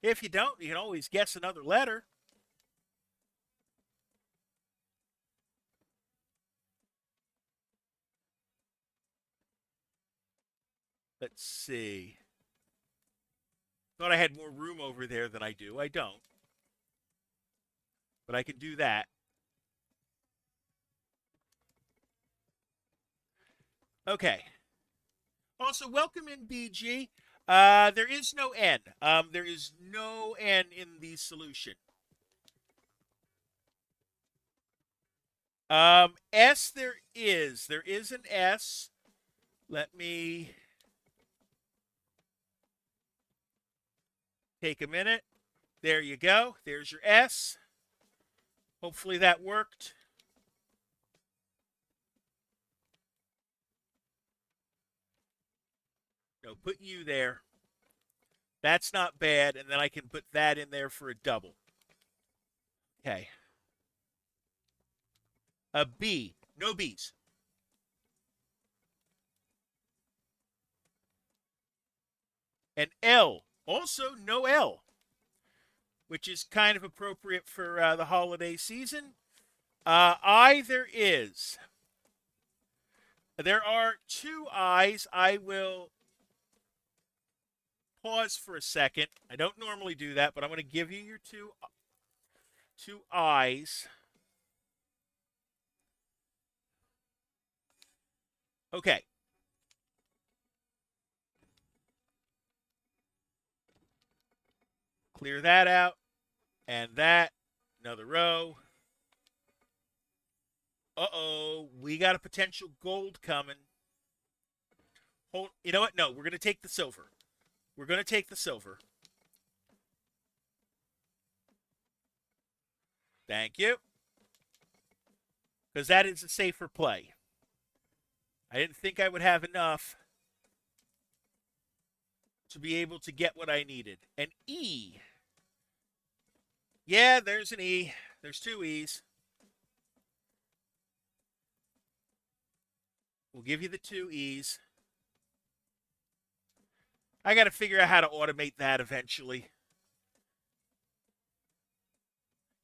if you don't, you can always guess another letter. Let's see. Thought I had more room over there than I do. I don't. But I can do that. Okay. Also, welcome in, BG. There is no N. There is no N in the solution. S there is. There is an S. Let me take a minute. There you go. There's your S. Hopefully that worked. No, put you there. That's not bad. And then I can put that in there for a double. Okay. A B. No B's. An L. Also, no L, which is kind of appropriate for the holiday season. I there is. There are 2 I's. I will pause for a second. I don't normally do that, but I'm going to give you your two I's. Okay. Clear that out. And that. Another row. Uh-oh. We got a potential gold coming. You know what? No, we're going to take the silver. We're going to take the silver. Thank you. Because that is a safer play. I didn't think I would have enough to be able to get what I needed. An E. Yeah, there's an E. There's 2 E's. We'll give you the 2 E's. I got to figure out how to automate that eventually.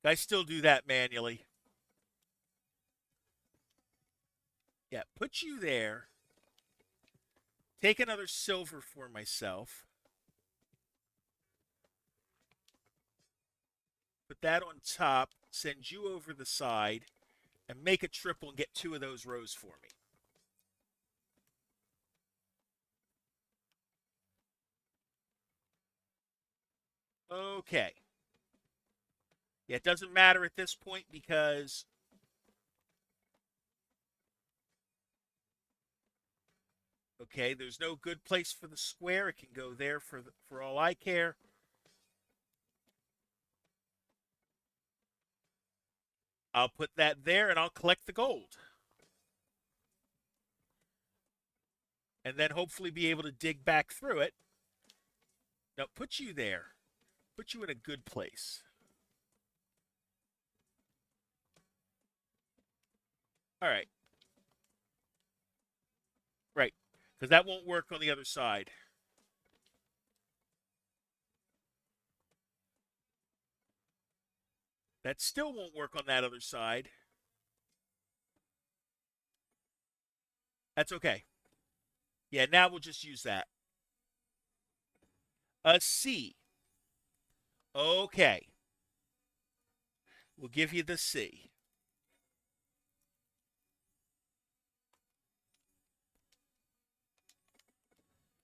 I still do that manually. Yeah, put you there. Take another silver for myself. Put that on top. Send you over the side. And make a triple and get 2 of those rows for me. Okay. Yeah, it doesn't matter at this point because okay, there's no good place for the square. It can go there for all I care. I'll put that there and I'll collect the gold. And then hopefully be able to dig back through it. Now put you there. Put you in a good place. All right. Right. Because that won't work on the other side. That still won't work on that other side. That's okay. Yeah, now we'll just use that. A C. Okay. We'll give you the C.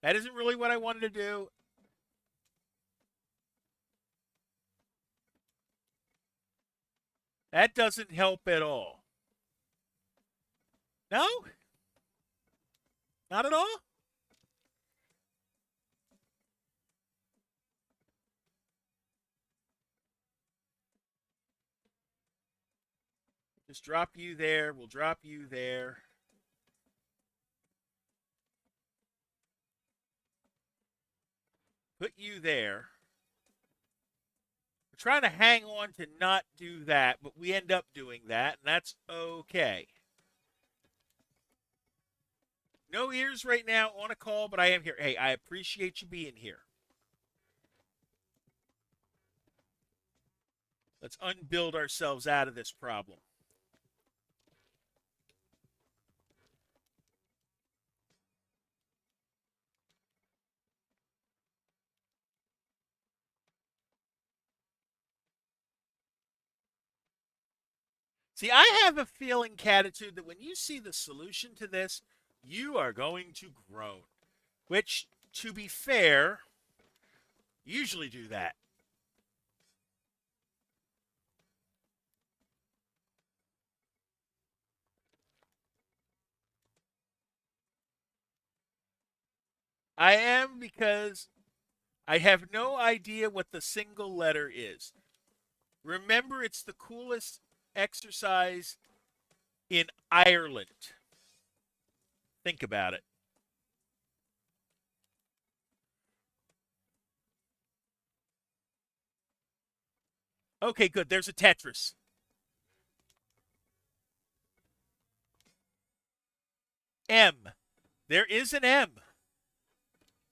That isn't really what I wanted to do. That doesn't help at all. No? Not at all? Just drop you there. We'll drop you there. Put you there. We're trying to hang on to not do that, but we end up doing that, and that's okay. No ears right now on a call, but I am here. Hey, I appreciate you being here. Let's unbuild ourselves out of this problem. See, I have a feeling, Catitude, that when you see the solution to this, you are going to groan. Which, to be fair, usually do that. I am because I have no idea what the single letter is. Remember, it's the coolest exercise in Ireland. Think about it. Okay, good. There's a Tetris. M. There is an M.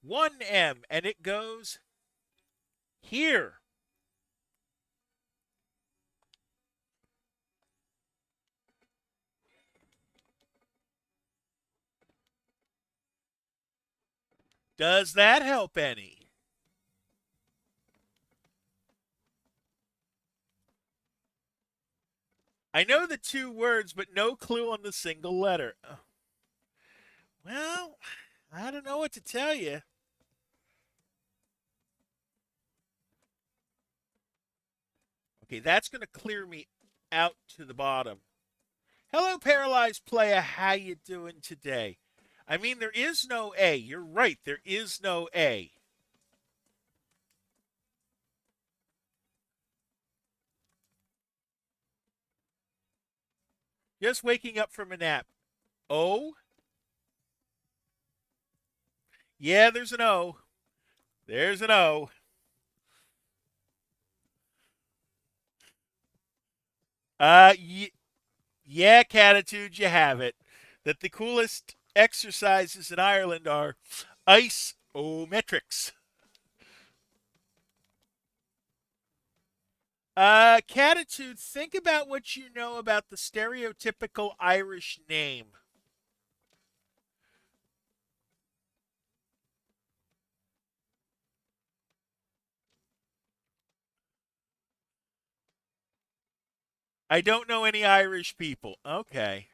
One M, and it goes here. Does that help any? I know the 2 words, but no clue on the single letter. Well, I don't know what to tell you. Okay, that's going to clear me out to the bottom. Hello, paralyzed player. How you doing today? I mean, there is no A. You're right. There is no A. Just waking up from a nap. O? Yeah, there's an O. There's an O. Uh, y- yeah, Catitude, you have it. That the coolest exercises in Ireland are isometrics. Catitude, think about what you know about the stereotypical Irish name. I don't know any Irish people. Okay.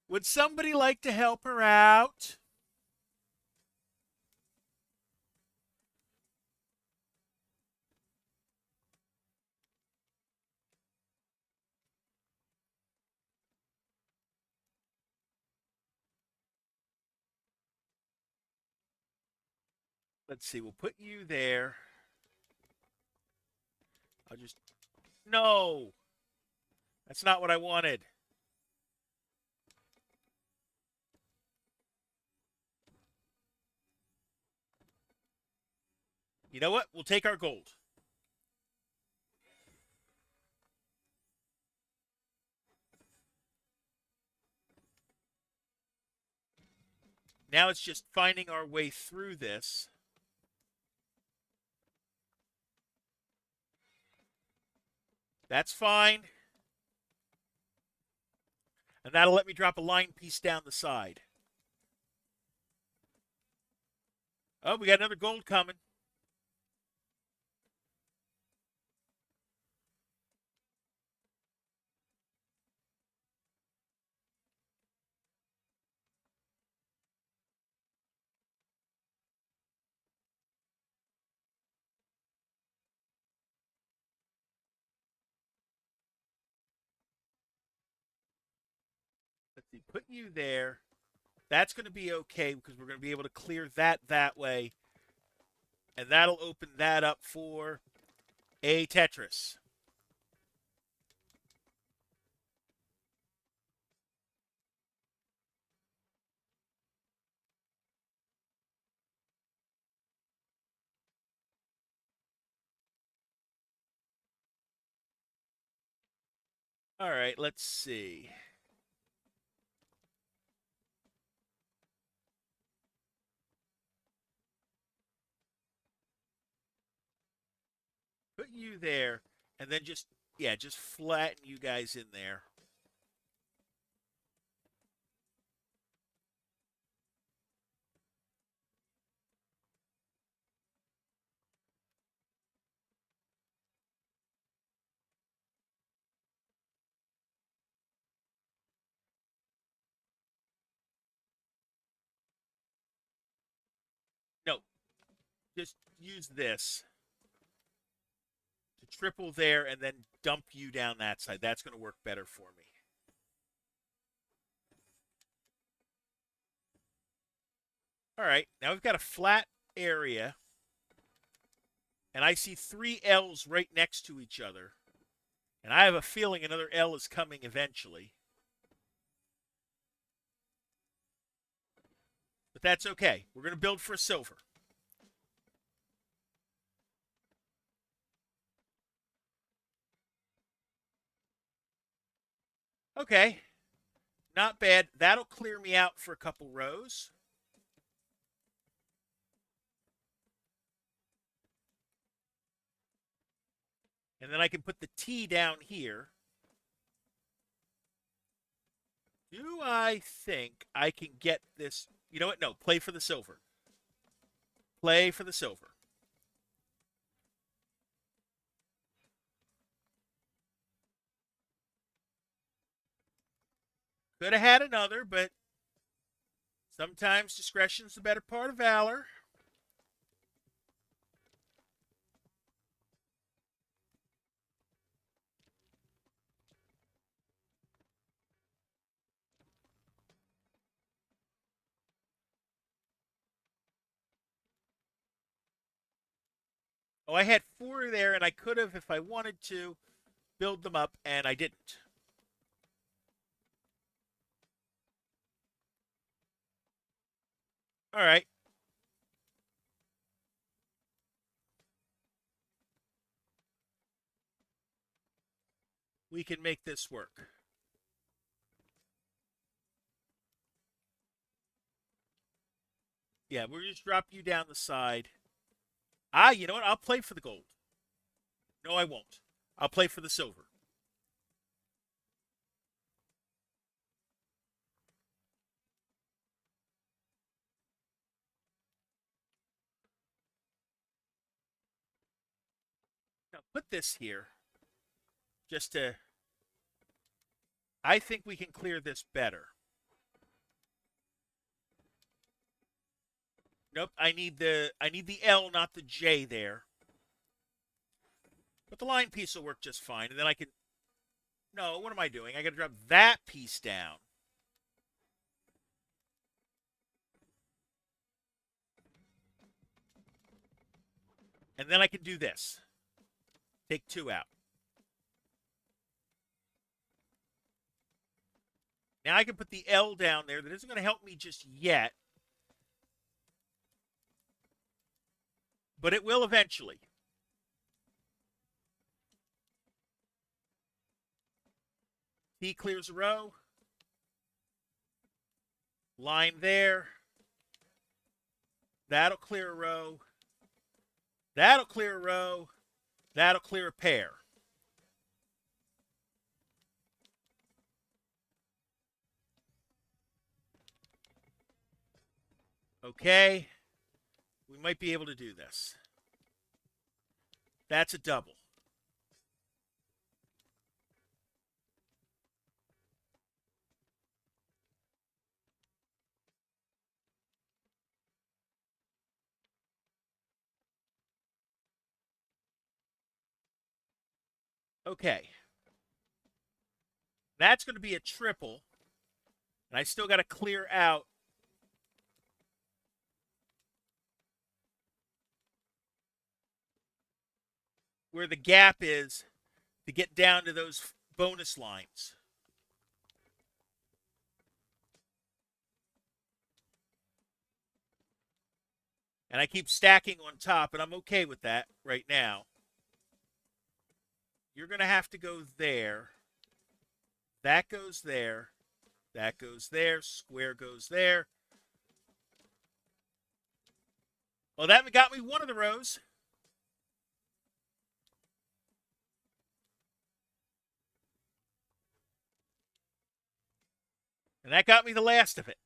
Would somebody like to help her out? Let's see. We'll put you there. I'll just. No! That's not what I wanted. You know what? We'll take our gold. Now it's just finding our way through this. That's fine. And that'll let me drop a line piece down the side. Oh, we got another gold coming. Let's see. Put you there. That's going to be okay because we're going to be able to clear that way. And that'll open that up for a Tetris. All right, let's see. Put you there, and then just flatten you guys in there. No, just use this to triple there and then dump you down that side. That's going to work better for me. All right, now we've got a flat area, and I see three L's right next to each other. And I have a feeling another L is coming eventually. But that's okay. We're going to build for a silver. Okay, not bad. That'll clear me out for a couple rows. And then I can put the T down here. Do I think I can get this? You know what? No, play for the silver. Play for the silver. Could have had another, but sometimes discretion's the better part of valor. Oh, I had four there, and I could have, if I wanted to, build them up, and I didn't. All right. we can make this work. Yeah, we'll just drop you down the side. Ah, you know what? I'll play for the gold. No, I won't. I'll play for the silver. Now put this here just to. I think we can clear this better. Nope, I need the L, not the J there. But the line piece will work just fine, and then I can. No, what am I doing? I got to drop that piece down. And then I can do this. Take 2 out. Now I can put the L down there. That isn't going to help me just yet. But it will eventually. T clears a row. Line there. That'll clear a row. That'll clear a row. That'll clear a pair. Okay. We might be able to do this. That's a double. Okay. That's going to be a triple. And I still got to clear out where the gap is to get down to those bonus lines. And I keep stacking on top, and I'm okay with that right now. You're going to have to go there. That goes there. That goes there. Square goes there. Well, that got me one of the rows. And that got me the last of it.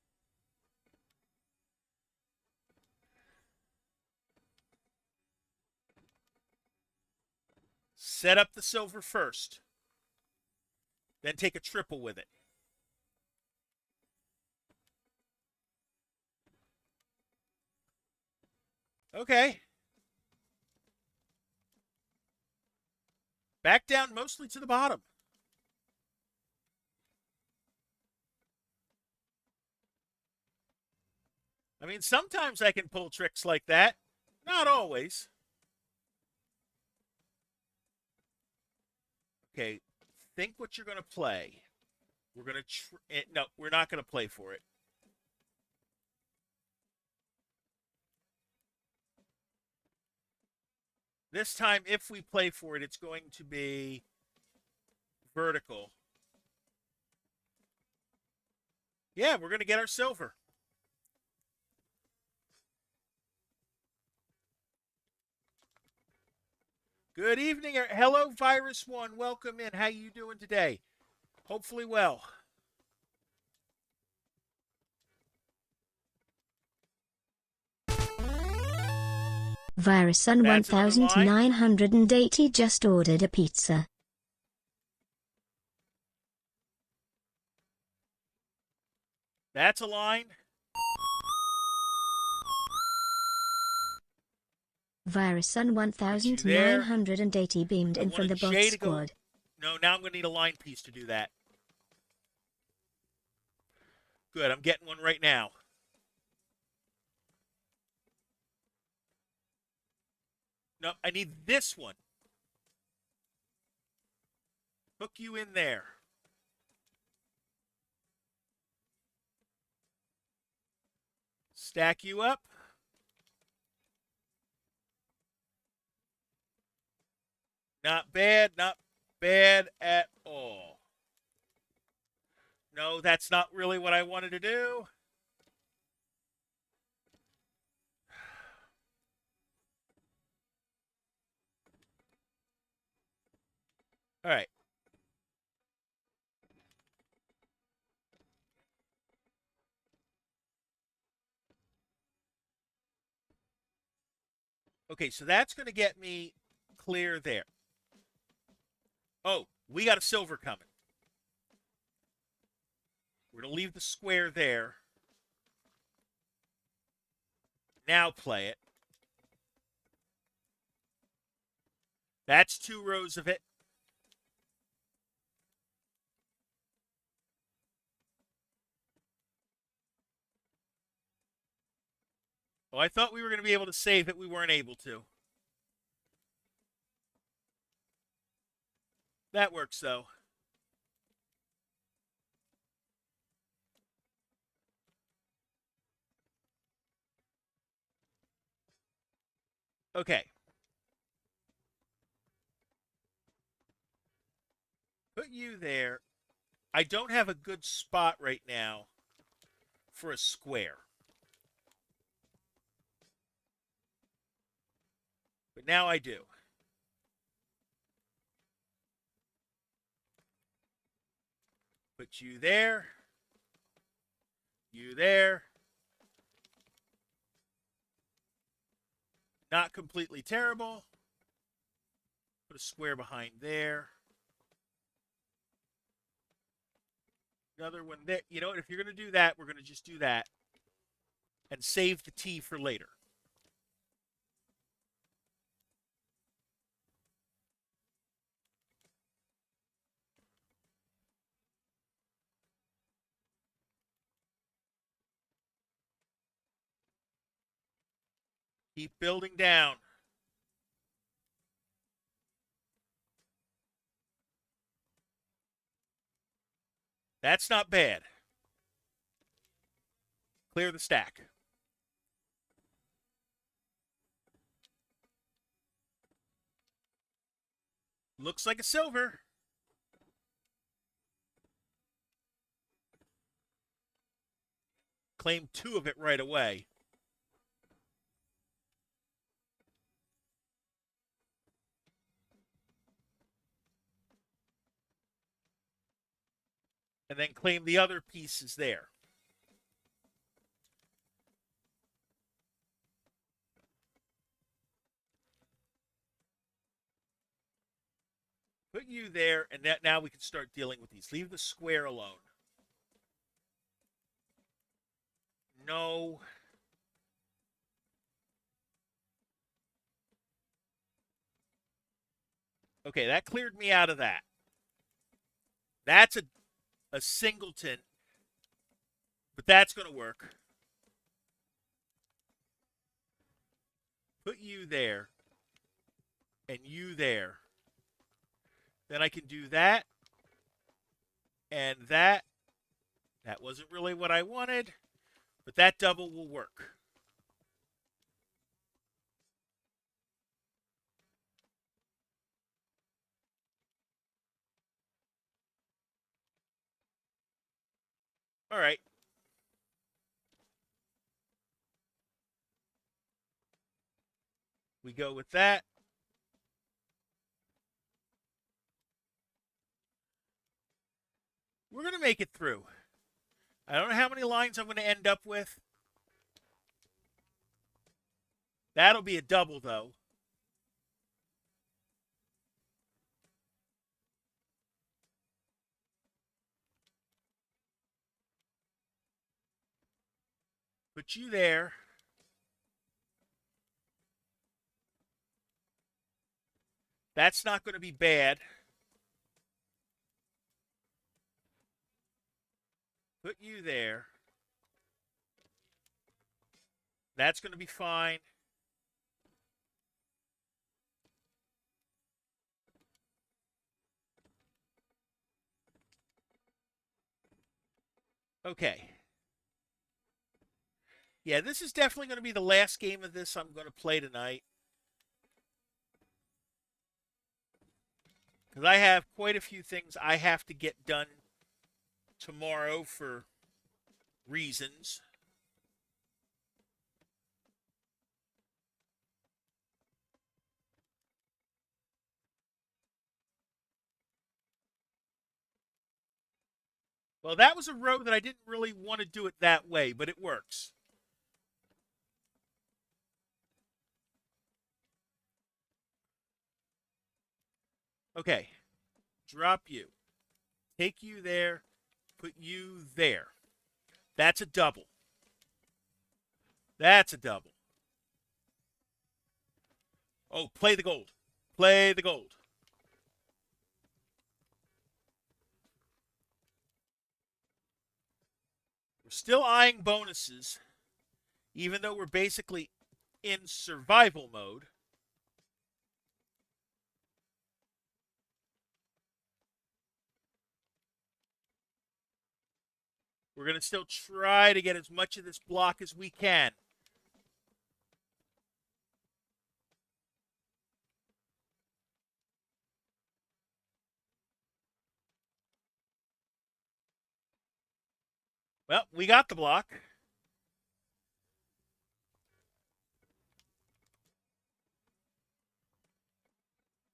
Set up the silver first. Then take a triple with it. Okay. Back down mostly to the bottom. I mean, sometimes I can pull tricks like that. Not always. Okay, think what you're going to play. We're going to... No, we're not going to play for it. This time, if we play for it, it's going to be vertical. Yeah, we're going to get our silver. Good evening. Hello, Virus One. Welcome in. How you doing today? Hopefully well. Virus Sun That's another line. 1980 just ordered a pizza. That's a line. Virus Sun 1980 beamed in from the bot squad. No, now I'm going to need a line piece to do that. Good, I'm getting one right now. No, I need this one. Hook you in there. Stack you up. Not bad. Not bad at all. No, that's not really what I wanted to do. All right. Okay, so that's going to get me clear there. Oh, we got a silver coming. We're going to leave the square there. Now play it. That's 2 rows of it. Oh, I thought we were going to be able to save it. We weren't able to. That works, though. Okay. Put you there. I don't have a good spot right now for a square. But now I do. Put you there. You there. Not completely terrible. Put a square behind there. Another one there. You know what? If you're going to do that, we're going to just do that. And save the T for later. Keep building down. That's not bad. Clear the stack. Looks like a silver. Claim 2 of it right away. And then claim the other pieces there. Put you there, and now we can start dealing with these. Leave the square alone. No. Okay, that cleared me out of that. That's a singleton, but that's going to work. Put you there, and you there. Then I can do that, and that. That wasn't really what I wanted, but that double will work. All right. We go with that. We're going to make it through. I don't know how many lines I'm going to end up with. That'll be a double, though. Put you there. That's not going to be bad. Put you there. That's going to be fine. Okay. Yeah, this is definitely going to be the last game of this I'm going to play tonight. Because I have quite a few things I have to get done tomorrow for reasons. Well, that was a row that I didn't really want to do it that way, but it works. Okay, drop you. Take you there, put you there. That's a double. That's a double. Oh, play the gold. Play the gold. We're still eyeing bonuses, even though we're basically in survival mode. We're going to still try to get as much of this block as we can. Well, we got the block.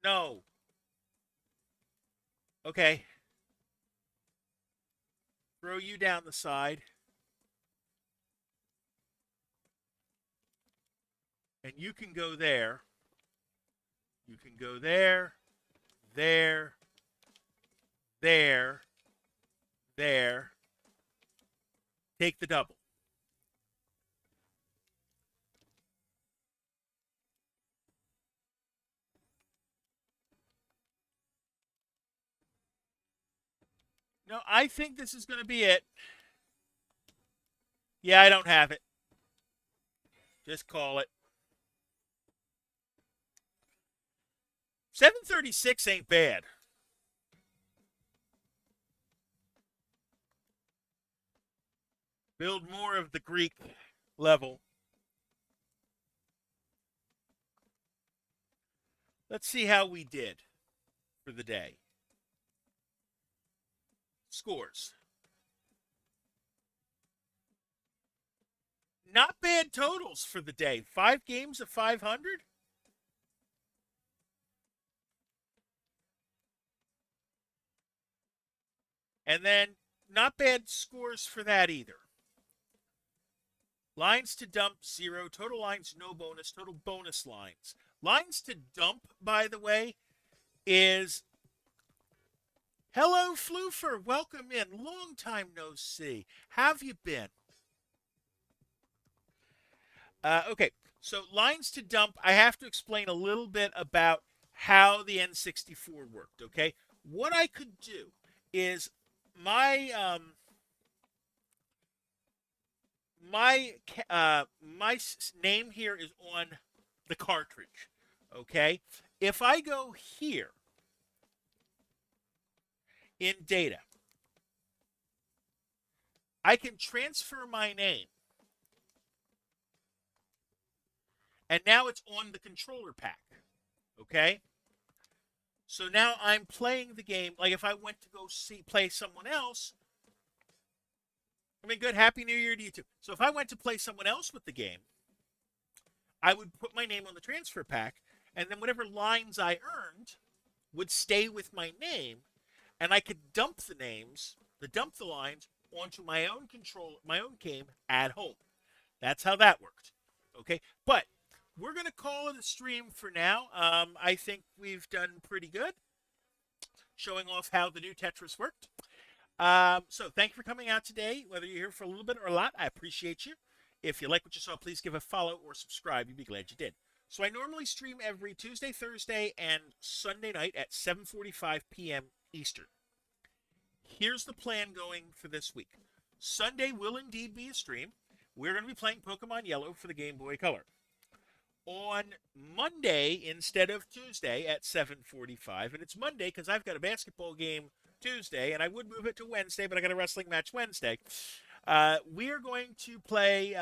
No. Okay. Throw you down the side. And you can go there. You can go there, there, there, there. Take the double. No, I think this is going to be it. Yeah, I don't have it. Just call it. 736 ain't bad. Build more of the Greek level. Let's see how we did for the day. Scores. Not bad totals for the day. 5 games of 500. And then not bad scores for that either. Lines to dump, 0. Total lines, no bonus. Total bonus lines. Lines to dump, by the way, is... Hello, Floofer. Welcome in. Long time no see. Have you been? Okay, so lines to dump, I have to explain a little bit about how the N64 worked, okay? What I could do is my my name here is on the cartridge, okay? If I go here in data, I can transfer my name, and now it's on the controller pack, okay? So now I'm playing the game. Like if I went to go play someone else, I mean, good. Happy New Year to you too. So if I went to play someone else with the game, I would put my name on the transfer pack, and then whatever lines I earned would stay with my name, and I could dump the names, dump the lines onto my own control, my own game at home. That's how that worked. Okay, but we're gonna call it a stream for now. I think we've done pretty good, showing off how the new Tetris worked. So thank you for coming out today. Whether you're here for a little bit or a lot, I appreciate you. If you like what you saw, please give a follow or subscribe. You'd be glad you did. So I normally stream every Tuesday, Thursday, and Sunday night at 7:45 p.m. Eastern. Here's the plan going for this week. Sunday will indeed be a stream. We're going to be playing Pokemon Yellow for the Game Boy Color. On Monday instead of Tuesday at 7:45, and it's Monday because I've got a basketball game Tuesday, and I would move it to Wednesday, but I got a wrestling match Wednesday. We are going to play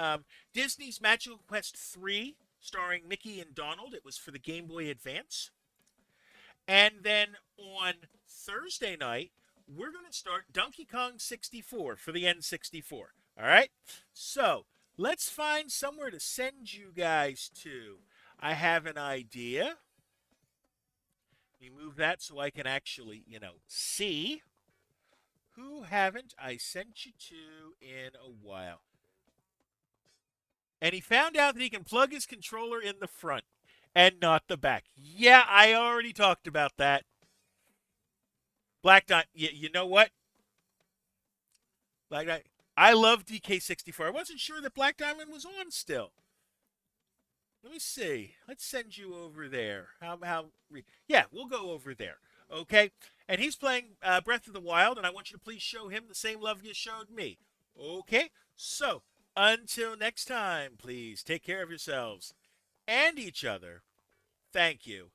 Disney's Magical Quest 3, starring Mickey and Donald. It was for the Game Boy Advance. And then on Thursday night, we're going to start Donkey Kong 64 for the N64. All right? So let's find somewhere to send you guys to. I have an idea. Let me move that so I can actually, see. Who haven't I sent you to in a while? And he found out that he can plug his controller in the front and not the back. Yeah, I already talked about that. Black Diamond, you know what? Black Diamond, I love DK64. I wasn't sure that Black Diamond was on still. Let me see. Let's send you over there. Yeah, we'll go over there. Okay? And he's playing Breath of the Wild, and I want you to please show him the same love you showed me. Okay? So, until next time, please take care of yourselves and each other. Thank you.